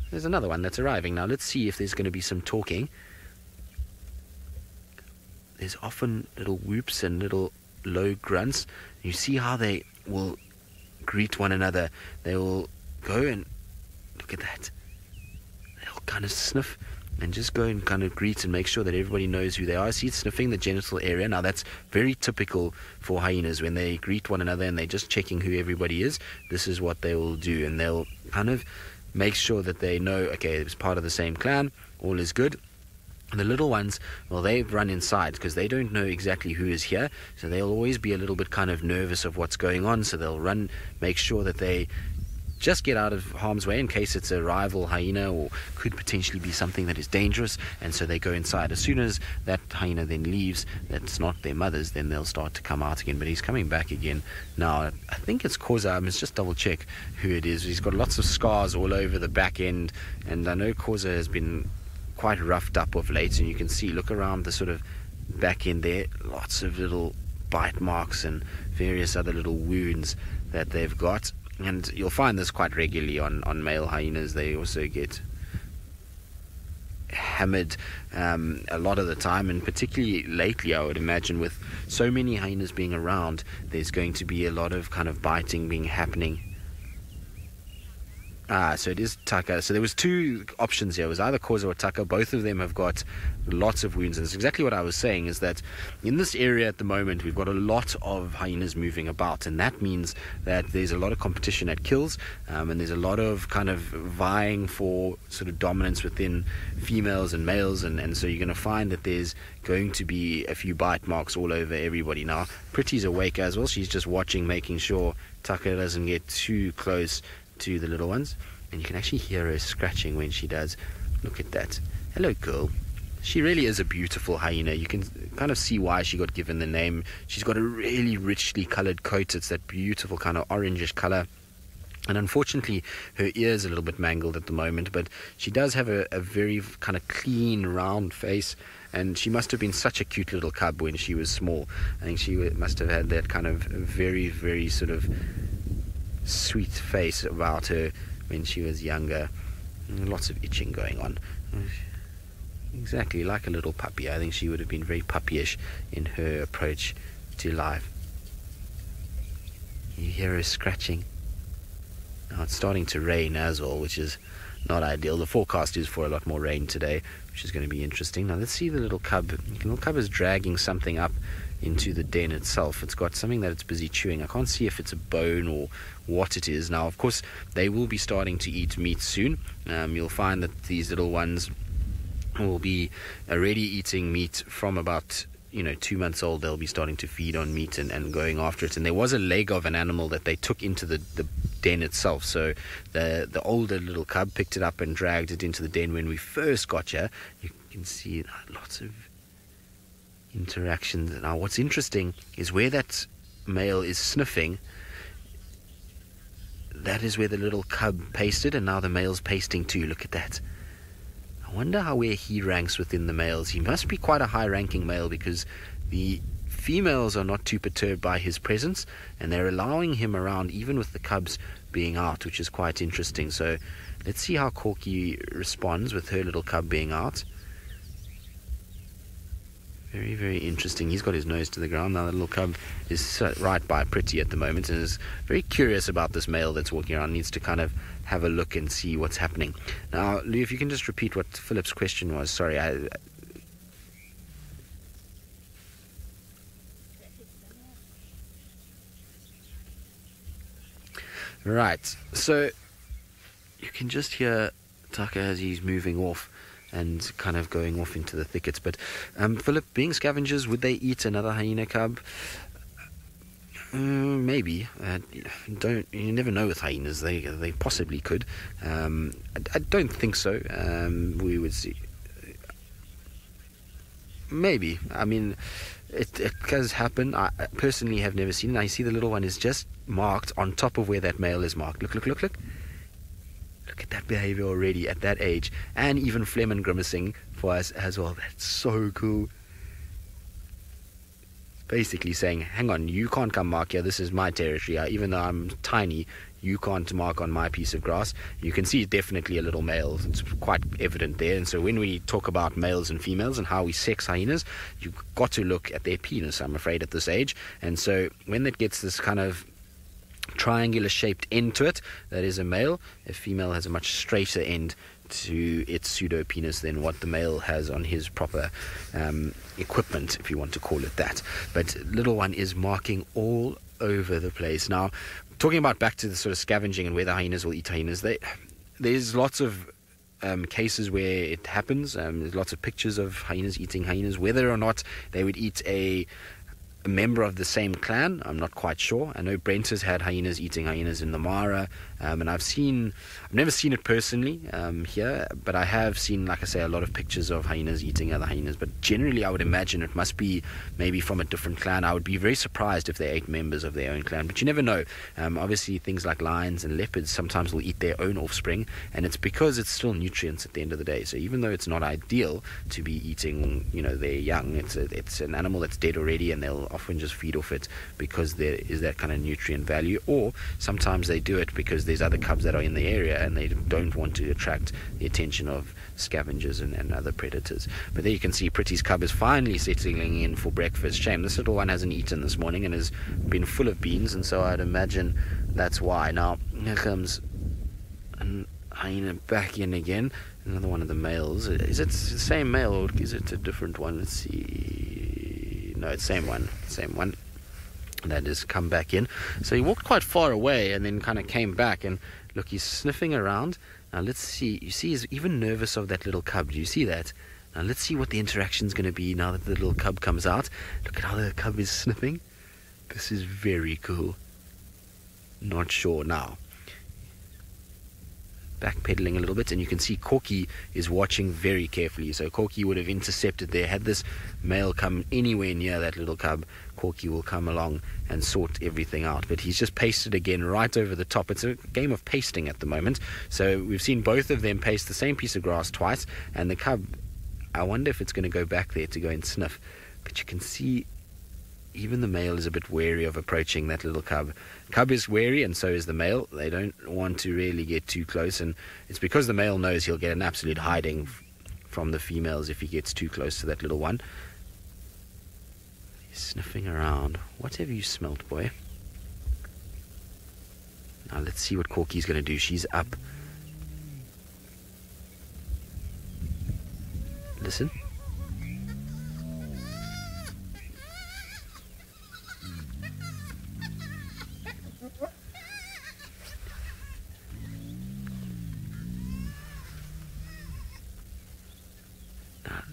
There's another one that's arriving now. Let's see if there's going to be some talking. There's often little whoops and little low grunts. You see how they will greet one another. They will go and look at that. They'll kind of sniff and just go and kind of greet and make sure that everybody knows who they are. See, it's sniffing the genital area. Now, that's very typical for hyenas. When they greet one another and they're just checking who everybody is, this is what they will do. And they'll kind of make sure that they know, okay, it's part of the same clan, all is good. The little ones, well, they run inside because they don't know exactly who is here, so they'll always be a little bit kind of nervous of what's going on, so they'll run, make sure that they just get out of harm's way in case it's a rival hyena or could potentially be something that is dangerous, and so they go inside. As soon as that hyena then leaves, that's not their mother's, then they'll start to come out again. But he's coming back again now. I think it's Koza. I must just double check who it is. He's got lots of scars all over the back end, and I know Koza has been quite roughed up of late, and you can see, look around the sort of back end there, lots of little bite marks and various other little wounds that they've got, and you'll find this quite regularly on male hyenas. They also get hammered a lot of the time, and particularly lately, I would imagine, with so many hyenas being around, there's going to be a lot of kind of biting happening. So it is Taka. So there was two options here. It was either Koza or Taka. Both of them have got lots of wounds. And it's exactly what I was saying, is that in this area at the moment, we've got a lot of hyenas moving about. And that means that there's a lot of competition at kills. And there's a lot of kind of vying for sort of dominance within females and males. And so you're going to find that there's going to be a few bite marks all over everybody. Now, Pretty's awake as well. She's just watching, making sure Taka doesn't get too close to the little ones, and you can actually hear her scratching when she does. Look at that. Hello, girl. She really is a beautiful hyena. You can kind of see why she got given the name. She's got a really richly colored coat. It's that beautiful kind of orangish color, and unfortunately her ear's a little bit mangled at the moment, but she does have a very kind of clean round face, and she must have been such a cute little cub when she was small. I think she must have had that kind of very, very sort of sweet face about her when she was younger. Lots of itching going on, exactly like a little puppy. I think she would have been very puppyish in her approach to life. You hear her scratching. Now it's starting to rain as well, which is not ideal. The forecast is for a lot more rain today, which is going to be interesting. Now let's see the little cub. The little cub is dragging something up into the den itself. It's got something that it's busy chewing. I can't see if it's a bone or what it is. Now, of course, they will be starting to eat meat soon. You'll find that these little ones will be already eating meat from about 2 months old. They'll be starting to feed on meat and going after it. And there was a leg of an animal that they took into the den itself. So the older little cub picked it up and dragged it into the den when we first got here. You can see lots of interactions. Now, what's interesting is where that male is sniffing, that is where the little cub pasted, and now the male's pasting too. Look at that. I wonder where he ranks within the males. He must be quite a high-ranking male, because the females are not too perturbed by his presence, and they're allowing him around even with the cubs being out, which is quite interesting. So let's see how Corky responds with her little cub being out. Very, very interesting. He's got his nose to the ground. Now the little cub is right by Pretty at the moment and is very curious about this male that's walking around. Needs to kind of have a look and see what's happening. Now, Lou, if you can just repeat what Philip's question was. Sorry, Right. So you can just hear Taka as he's moving off and kind of going off into the thickets. But Philip, being scavengers, would they eat another hyena cub? Maybe. You never know with hyenas. They possibly could. I don't think so. We would see. Maybe. I mean, it does happen. I personally have never seen it. I see the little one is just marked on top of where that male is marked. Look. Look at that behavior already at that age. And even phlegm grimacing for us as well. That's so cool. Basically saying, hang on, you can't come mark here. This is my territory. Even though I'm tiny, you can't mark on my piece of grass. You can see definitely a little male. It's quite evident there. And so when we talk about males and females and how we sex hyenas, you've got to look at their penis, I'm afraid, at this age. And so when it gets this kind of triangular shaped end to it, that is a male. A female has a much straighter end to its pseudo penis than what the male has on his proper equipment, if you want to call it that. But little one is marking all over the place. Now, talking about back to the sort of scavenging and whether hyenas will eat hyenas, there's lots of cases where it happens. There's lots of pictures of hyenas eating hyenas. Whether or not they would eat a member of the same clan, I'm not quite sure. I know Brent has had hyenas eating hyenas in the Mara, and I've never seen it personally here, but I have seen, like I say, a lot of pictures of hyenas eating other hyenas. But generally I would imagine it must be maybe from a different clan. I would be very surprised if they ate members of their own clan, but you never know. Obviously things like lions and leopards sometimes will eat their own offspring, and it's because it's still nutrients at the end of the day. So even though it's not ideal to be eating, their young, it's an animal that's dead already, and they'll often just feed off it because there is that kind of nutrient value. Or sometimes they do it because there's other cubs that are in the area and they don't want to attract the attention of scavengers and other predators. But there you can see Pretty's cub is finally settling in for breakfast. Shame this little one hasn't eaten this morning and has been full of beans, and so I'd imagine that's why. Now here comes a hyena back in again, another one of the males. Is it the same male or is it a different one? Let's see. No, it's same one that has come back in. So he walked quite far away and then kind of came back, and look, he's sniffing around. Now let's see. You see he's even nervous of that little cub. Do you see that? Now let's see what the interaction's going to be now that the little cub comes out. Look at how the cub is sniffing. This is very cool. Not sure now. Backpedaling a little bit, and you can see Corky is watching very carefully. So Corky would have intercepted there. Had this male come anywhere near that little cub, Corky will come along and sort everything out. But he's just pasted again right over the top. It's a game of pasting at the moment. So we've seen both of them paste the same piece of grass twice, and the cub, I wonder if it's going to go back there to go and sniff. But you can see even the male is a bit wary of approaching that little cub. Cub is wary, and so is the male. They don't want to really get too close, and it's because the male knows he'll get an absolute hiding from the females if he gets too close to that little one. He's sniffing around. What have you smelt, boy? Now let's see what Corky's going to do. She's up. Listen.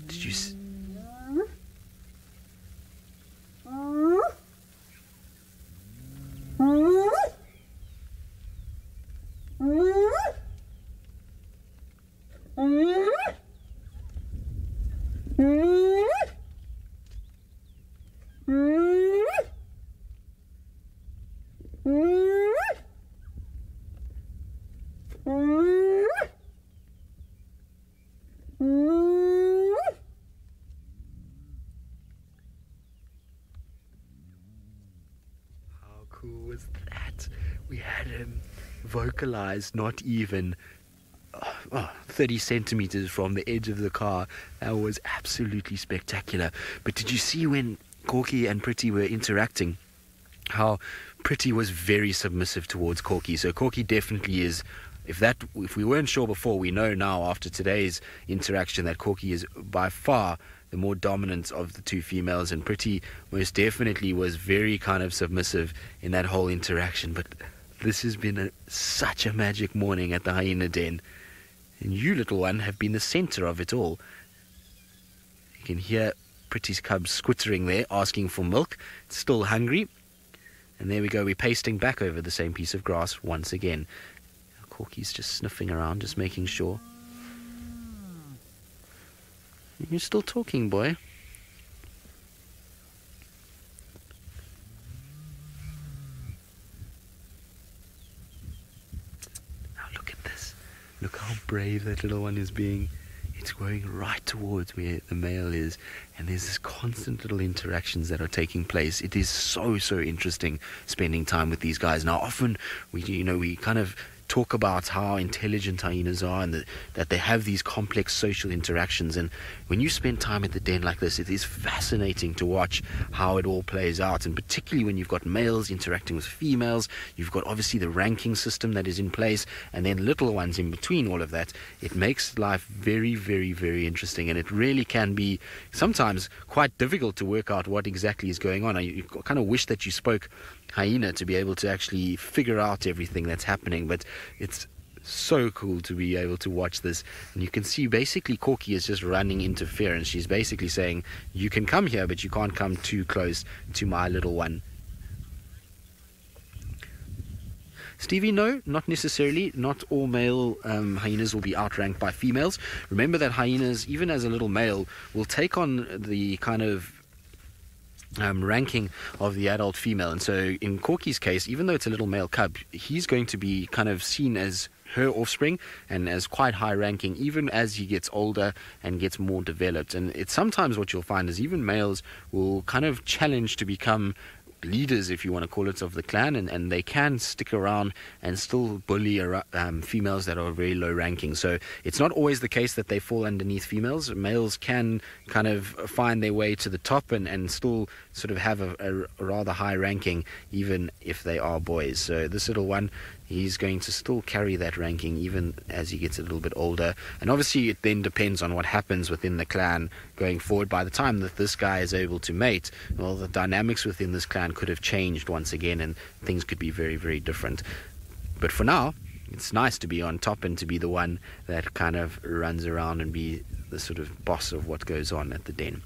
Did you cool was that? We had him vocalized not even 30 centimeters from the edge of the car. That was absolutely spectacular. But did you see when Corky and Pretty were interacting, how Pretty was very submissive towards Corky? So Corky definitely is, if we weren't sure before, we know now after today's interaction that Corky is by far the more dominant of the two females, and Pretty most definitely was very kind of submissive in that whole interaction. But this has been such a magic morning at the hyena den. And you, little one, have been the center of it all. You can hear Pretty's cub squittering there, asking for milk. It's still hungry. And there we go, we're pasting back over the same piece of grass once again. Corky's just sniffing around, just making sure. You're still talking, boy. Now look at this. Look how brave that little one is being. It's going right towards where the male is, and there's this constant little interactions that are taking place. It is so interesting spending time with these guys. Now often we kind of talk about how intelligent hyenas are and that they have these complex social interactions, and when you spend time at the den like this, it is fascinating to watch how it all plays out, and particularly when you've got males interacting with females. You've got obviously the ranking system that is in place, and then little ones in between all of that. It makes life very interesting, and it really can be sometimes quite difficult to work out what exactly is going on. You kind of wish that you spoke hyena to be able to actually figure out everything that's happening, but it's so cool to be able to watch this. And you can see basically Corky is just running interference. She's basically saying, you can come here, but you can't come too close to my little one. Stevie, no, not necessarily. Not all male hyenas will be outranked by females. Remember that hyenas, even as a little male, will take on the kind of ranking of the adult female. And so in Corky's case, even though it's a little male cub, he's going to be kind of seen as her offspring and as quite high ranking even as he gets older and gets more developed. And it's sometimes what you'll find is even males will kind of challenge to become leaders, if you want to call it, of the clan, and they can stick around and still bully females that are very low ranking. So it's not always the case that they fall underneath females. Males can kind of find their way to the top and still sort of have a rather high ranking even if they are boys. So this little one, he's going to still carry that ranking even as he gets a little bit older. And obviously it then depends on what happens within the clan going forward. By the time that this guy is able to mate, well, the dynamics within this clan could have changed once again, and things could be very different. But for now, it's nice to be on top and to be the one that kind of runs around and be the sort of boss of what goes on at the den.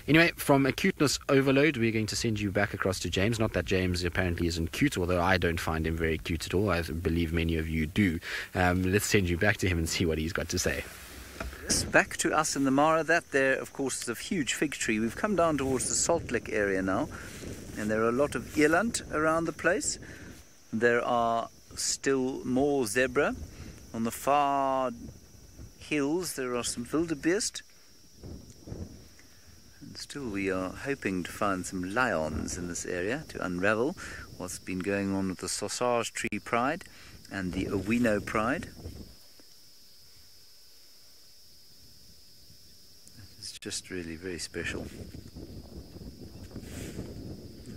Anyway, from a cuteness overload, we're going to send you back across to James. Not that James apparently isn't cute, although I don't find him very cute at all. I believe many of you do. Let's send you back to him and see what he's got to say. Yes, back to us in the Mara. That there, of course, is a huge fig tree. We've come down towards the Salt Lick area now, and there are a lot of eland around the place. There are still more zebra. On the far hills there are some wildebeest. And still we are hoping to find some lions in this area to unravel what's been going on with the sausage tree pride and the Owino pride. It's just really very special.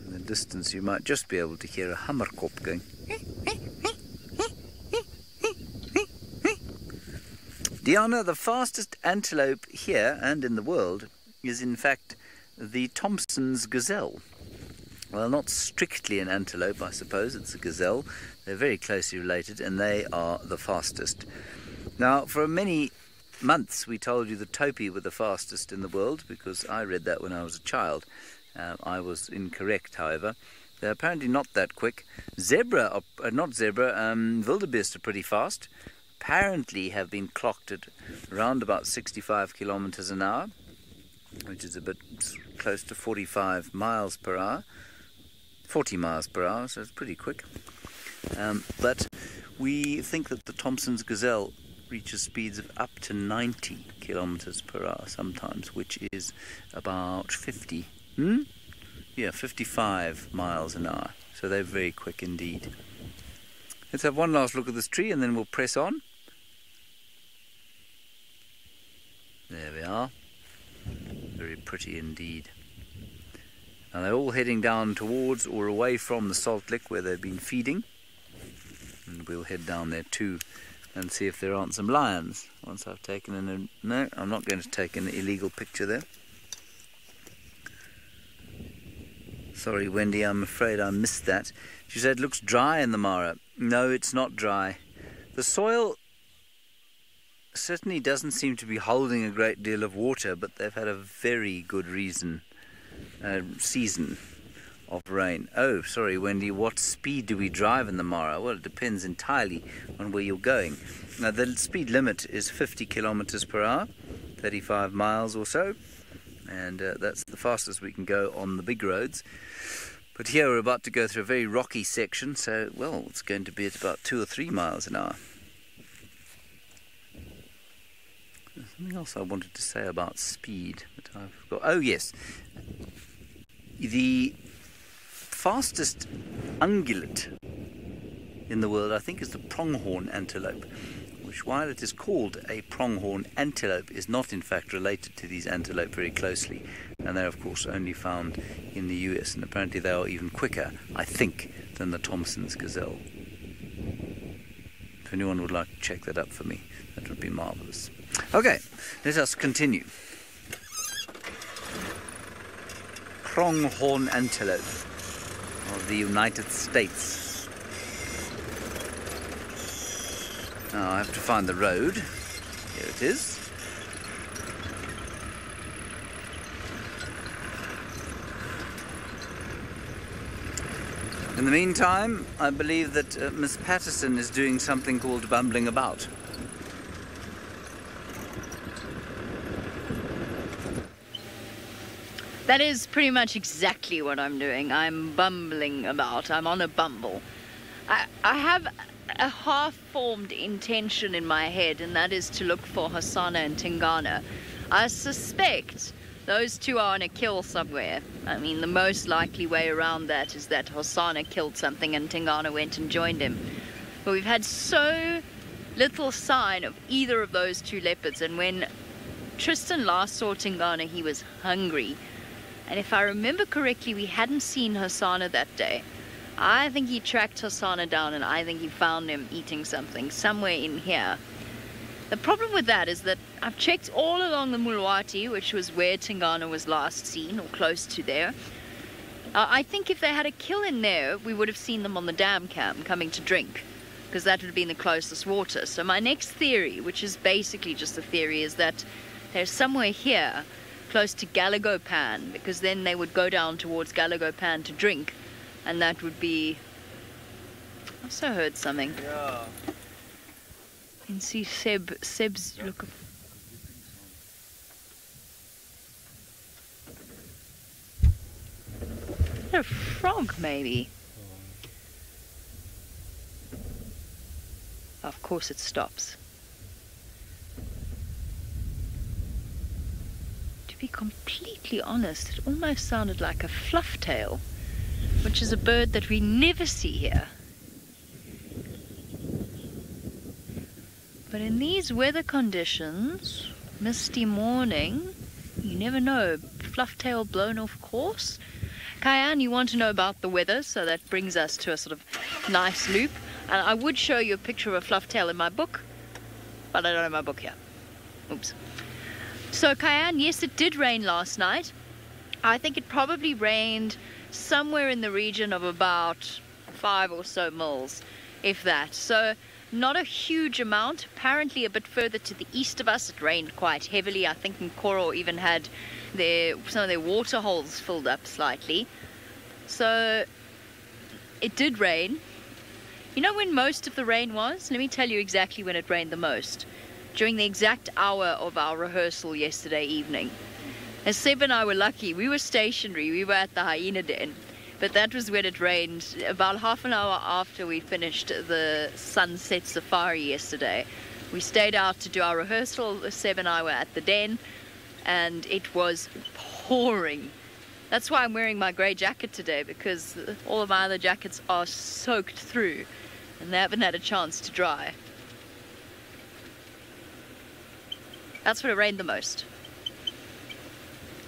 In the distance you might just be able to hear a hammerkop going. Diana, the fastest antelope here and in the world is in fact the Thompson's gazelle. Well, not strictly an antelope, I suppose, it's a gazelle. They're very closely related and they are the fastest. Now, for many months we told you the topi were the fastest in the world because I read that when I was a child. I was incorrect, however. They're apparently not that quick. Wildebeest are pretty fast. Apparently have been clocked at around about 65 kilometers an hour, which is a bit close to 45 miles per hour, 40 miles per hour, so it's pretty quick. But we think that the Thompson's gazelle reaches speeds of up to 90 kilometers per hour sometimes, which is about 55 miles an hour. So they're very quick indeed. Let's have one last look at this tree and then we'll press on. There we are. Very pretty indeed. Now they're all heading down towards or away from the Salt Lick where they've been feeding. And we'll head down there too and see if there aren't some lions. Once I've taken in no, I'm not going to take an illegal picture there. Sorry, Wendy, I'm afraid I missed that. She said it looks dry in the Mara. No, it's not dry. The soil certainly doesn't seem to be holding a great deal of water, but they've had a very good season of rain. Oh, sorry, Wendy, what speed do we drive in the Mara? Well, it depends entirely on where you're going. Now, the speed limit is 50 kilometers per hour, 35 miles or so, and that's the fastest we can go on the big roads. But here we're about to go through a very rocky section, so, well, it's going to be at about 2 or 3 miles an hour. There's something else I wanted to say about speed, but I forgot. Oh, yes. The fastest ungulate in the world, I think, is the pronghorn antelope, which, while it is called a pronghorn antelope, is not in fact related to these antelope very closely, and they're of course only found in the US, and apparently they are even quicker, I think, than the Thompson's gazelle. If anyone would like to check that up for me, that would be marvelous. Okay, let us continue. Pronghorn antelope of the United States. Now I have to find the road. Here it is. In the meantime, I believe that Miss Patterson is doing something called bumbling about. That is pretty much exactly what I'm doing. I'm bumbling about. I'm on a bumble. I have a half-formed intention in my head, and that is to look for Hosanna and Tingana. I suspect those two are on a kill somewhere. I mean, the most likely way around that is that Hosanna killed something and Tingana went and joined him. But we've had so little sign of either of those two leopards, and when Tristan last saw Tingana, he was hungry. And if I remember correctly, we hadn't seen Hosanna that day. I think he tracked Hosanna down, and I think he found him eating something somewhere in here. The problem with that is that I've checked all along the Mulwati, which was where Tingana was last seen, or close to there. I think if they had a kill in there, we would have seen them on the dam cam coming to drink, because that would have been the closest water. So my next theory, which is basically just a theory, is that there's somewhere here close to Galagopan, because then they would go down towards Galagopan to drink, and that would be... I also heard something. Yeah. You can see Seb's look. Is that a frog, maybe? Of course it stops. To be completely honest, it almost sounded like a flufftail, which is a bird that we never see here. But in these weather conditions, misty morning, you never know. Flufftail blown off course. Kyan, you want to know about the weather, so that brings us to a sort of nice loop. And I would show you a picture of a flufftail in my book, but I don't have my book here. Oops. So Kyan, yes, it did rain last night. I think it probably rained somewhere in the region of about 5 or so mils, if that. So not a huge amount. Apparently a bit further to the east of us it rained quite heavily. I think Nkoro even had some of their water holes filled up slightly. So it did rain. You know when most of the rain was? Let me tell you exactly when it rained the most. During the exact hour of our rehearsal yesterday evening. As Seb and I were lucky, we were stationary, we were at the hyena den, but that was when it rained about half an hour after we finished the sunset safari yesterday. We stayed out to do our rehearsal, Seb and I were at the den, and it was pouring. That's why I'm wearing my grey jacket today, because all of my other jackets are soaked through, and they haven't had a chance to dry. That's when it rained the most.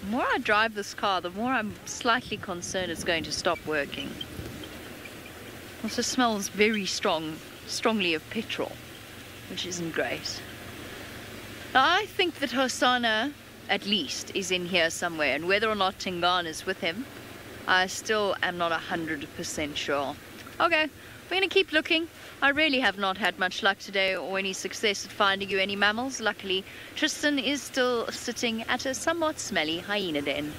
The more I drive this car, the more I'm slightly concerned it's going to stop working. It also smells very strongly of petrol, which isn't great. Now, I think that Hosanna, at least, is in here somewhere, and whether or not Tingana is with him, I still am not 100% sure. Okay, We're going to keep looking. I really have not had much luck today or any success at finding you any mammals. Luckily, Tristan is still sitting at a somewhat smelly hyena den.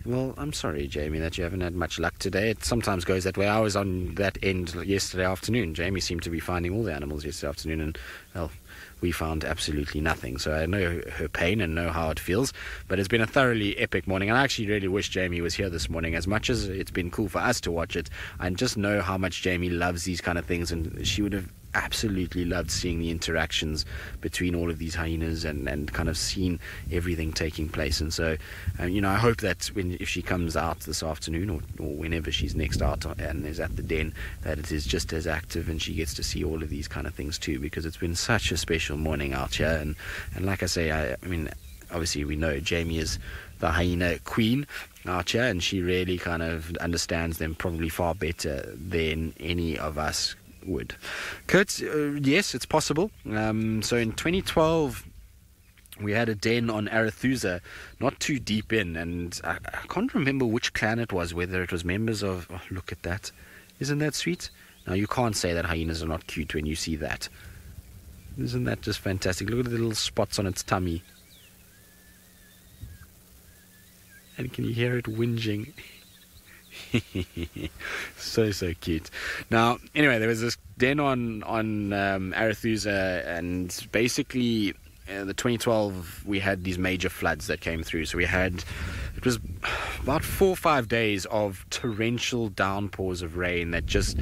Well, I'm sorry, Jamie, that you haven't had much luck today. It sometimes goes that way. I was on that end yesterday afternoon. Jamie seemed to be finding all the animals yesterday afternoon, and, well, we found absolutely nothing. So I know her pain and know how it feels, but it's been a thoroughly epic morning, and I actually really wish Jamie was here this morning. As much as it's been cool for us to watch it, I just know how much Jamie loves these kind of things, and she would have absolutely loved seeing the interactions between all of these hyenas and kind of seeing everything taking place. And so I hope that if she comes out this afternoon or whenever she's next out and is at the den, that it is just as active and she gets to see all of these kind of things too, because it's been such a special morning out here. And like I say, I mean, obviously we know Jamie is the hyena queen out here, and she really kind of understands them probably far better than any of us would. Kurt, yes, it's possible. So in 2012 we had a den on Arethusa, not too deep in, and I can't remember which clan it was, whether it was members of... Oh, look at that. Isn't that sweet? Now, you can't say that hyenas are not cute when you see that. Isn't that just fantastic? Look at the little spots on its tummy. And can you hear it whinging? so cute. Now, anyway, there was this den on Arethusa, and basically the 2012 we had these major floods that came through. So it was about 4 or 5 days of torrential downpours of rain that just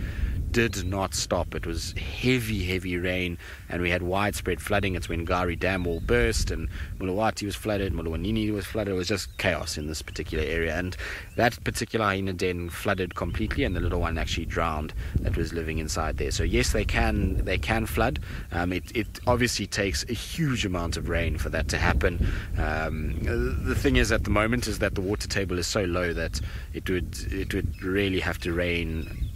did not stop. It was heavy rain, and we had widespread flooding. It's when Gari Dam all burst, and Mulawati was flooded, Mulawanini was flooded. It was just chaos in this particular area, and that particular hyena den flooded completely, and the little one actually drowned that was living inside there. So yes, they can flood. It obviously takes a huge amount of rain for that to happen. The thing is, at the moment, is that the water table is so low that it would really have to rain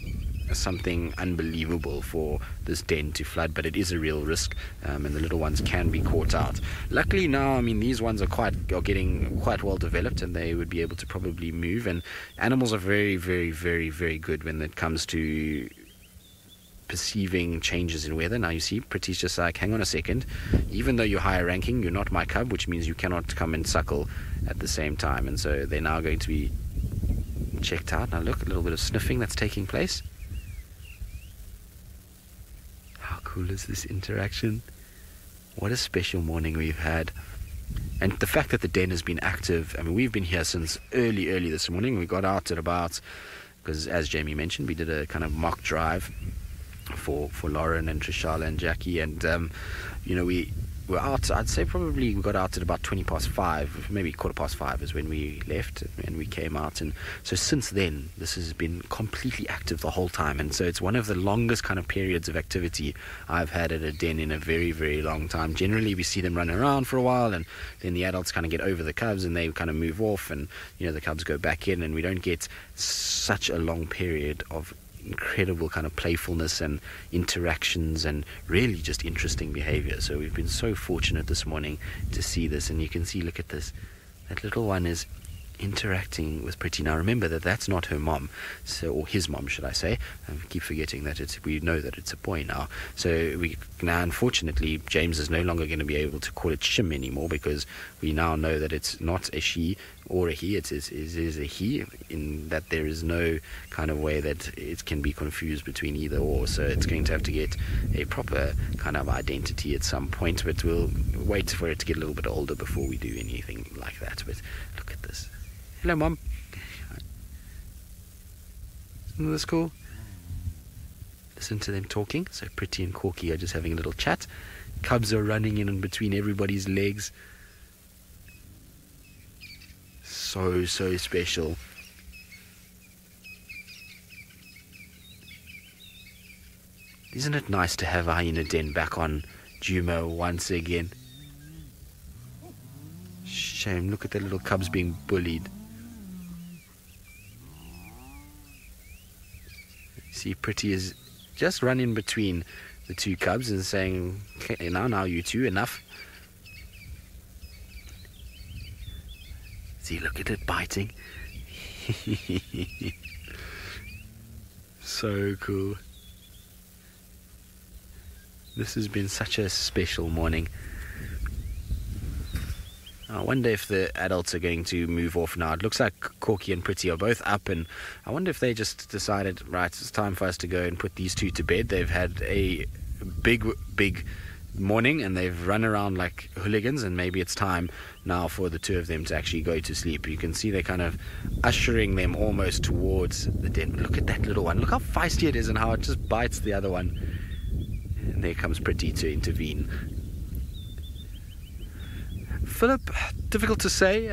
something unbelievable for this den to flood, but it is a real risk, and the little ones can be caught out. Luckily now, I mean, these ones are getting quite well developed, and they would be able to probably move, and animals are very good when it comes to perceiving changes in weather. Now you see, Pretty's just like, hang on a second, even though you're higher ranking, you're not my cub, which means you cannot come and suckle at the same time. And so they're now going to be checked out. Now look, a little bit of sniffing that's taking place. How cool is this interaction? What a special morning we've had. And the fact that the den has been active, I mean, we've been here since early this morning. We got out at about, because as Jamie mentioned, we did a kind of mock drive for Lauren and Trishala and Jackie, and we were out, I'd say probably we got out at about 5:20, maybe 5:15 is when we left, and we came out. And so since then, this has been completely active the whole time, and so it's one of the longest kind of periods of activity I've had at a den in a very long time. Generally we see them run around for a while, and then the adults kind of get over the cubs and they kind of move off, and the cubs go back in, and we don't get such a long period of incredible kind of playfulness and interactions and really just interesting behavior. So we've been so fortunate this morning to see this, and you can see, look at this, that little one is interacting with Pretty. Now remember that that's not her mom, or his mom should I say. I keep forgetting that we know that it's a boy now. So now unfortunately James is no longer going to be able to call it Shim anymore, because we now know that it's not a she or a he, it is a he, in that there is no kind of way that it can be confused between either or. So it's going to have to get a proper kind of identity at some point, but we'll wait for it to get a little bit older before we do anything like that. But look at this. Hello, Mom. Isn't this cool? Listen to them talking. So Pretty and Corky are just having a little chat. Cubs are running in between everybody's legs. So special. Isn't it nice to have a hyena den back on Jumo once again? Shame, look at the little cubs being bullied. See, Pretty is just running between the two cubs and saying, okay, now you two, enough. See, look at it biting. So cool. This has been such a special morning. I wonder if the adults are going to move off now. It looks like Corky and Pretty are both up, and I wonder if they just decided, right, it's time for us to go and put these two to bed. They've had a big morning and they've run around like hooligans, and maybe it's time now for the two of them to actually go to sleep. You can see they're kind of ushering them almost towards the den. Look at that little one. Look how feisty it is and how it just bites the other one. And there comes Pretty to intervene. Philip, difficult to say.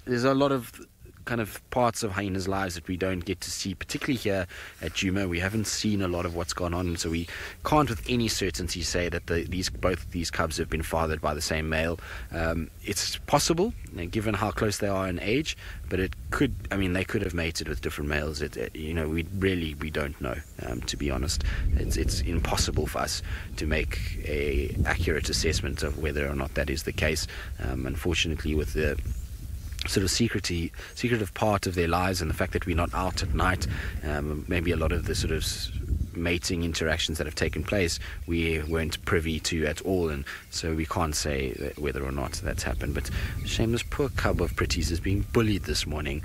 There's a lot of kind of parts of hyenas' lives that we don't get to see, particularly here at Djuma. We haven't seen a lot of what's gone on, so we can't with any certainty say that both these cubs have been fathered by the same male. It's possible, given how close they are in age, but they could have mated with different males. We don't know, to be honest. It's impossible for us to make a accurate assessment of whether or not that is the case. Unfortunately, with the sort of secretive part of their lives and the fact that we're not out at night, maybe a lot of the sort of mating interactions that have taken place we weren't privy to at all, and so we can't say whether or not that's happened. But shame, this poor cub of Pretty's is being bullied this morning.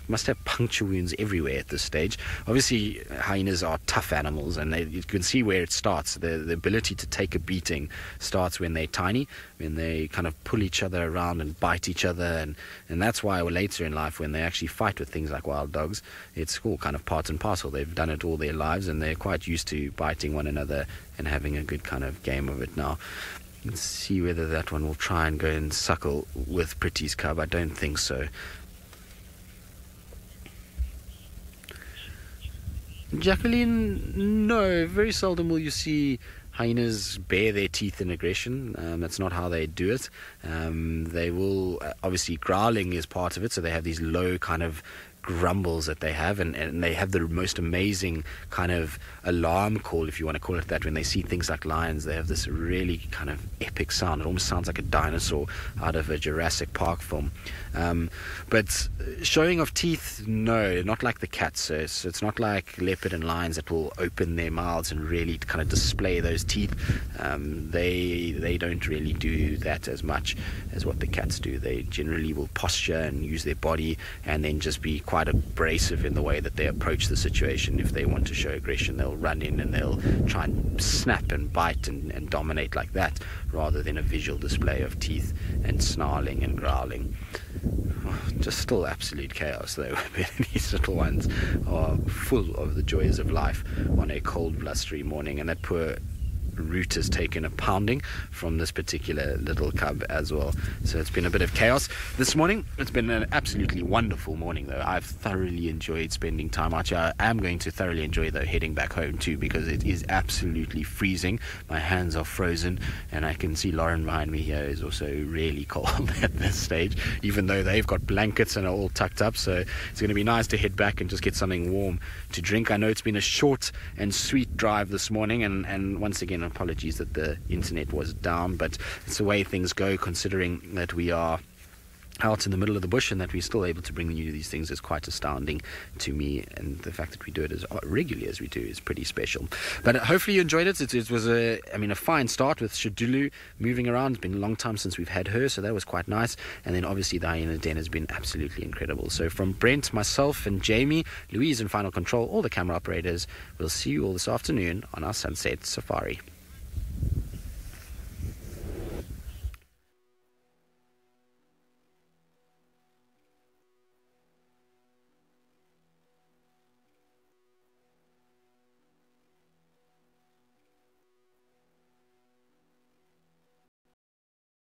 Must have puncture wounds everywhere at this stage. Obviously, hyenas are tough animals, and you can see where it starts. The ability to take a beating starts when they're tiny, when they kind of pull each other around and bite each other, and that's why later in life, when they actually fight with things like wild dogs, it's all kind of part and parcel. They've done it all their lives, and they're quite used to biting one another and having a good kind of game of it now. Let's see whether that one will try and go and suckle with Pretty's cub. I don't think so. Jacqueline, no, very seldom will you see hyenas bare their teeth in aggression. That's not how they do it. They will, obviously growling is part of it, so they have these low kind of grumbles that they have, and they have the most amazing kind of alarm call, if you want to call it that. When they see things like lions, they have this really kind of epic sound. It almost sounds like a dinosaur out of a Jurassic Park film. But showing of teeth, no, not like the cats. So it's not like leopard and lions that will open their mouths and really kind of display those teeth. They don't really do that as much as what the cats do. They generally will posture and use their body, and then just be quite abrasive in the way that they approach the situation. If they want to show aggression, they'll run in and they'll try and snap and bite and dominate like that, rather than a visual display of teeth and snarling and growling. Just still absolute chaos though. These little ones are full of the joys of life on a cold, blustery morning, and that poor Root has taken a pounding from this particular little cub as well. So it's been a bit of chaos this morning. It's been an absolutely wonderful morning though. I've thoroughly enjoyed spending time out here. I am going to thoroughly enjoy though heading back home too, because it is absolutely freezing. My hands are frozen, and I can see Lauren behind me here is also really cold at this stage, even though they've got blankets and are all tucked up. So it's going to be nice to head back and just get something warm to drink. I know it's been a short and sweet drive this morning, and once again, apologies that the internet was down, but it's the way things go, considering that we are out in the middle of the bush, and that we're still able to bring you these things is quite astounding to me, and the fact that we do it as regularly as we do is pretty special. But hopefully you enjoyed it. It was a fine start with Shadulu moving around. It's been a long time since we've had her, so that was quite nice. And then obviously the hyena den has been absolutely incredible. So from Brent, myself and Jamie, Louise in final control, all the camera operators, we'll see you all this afternoon on our Sunset Safari.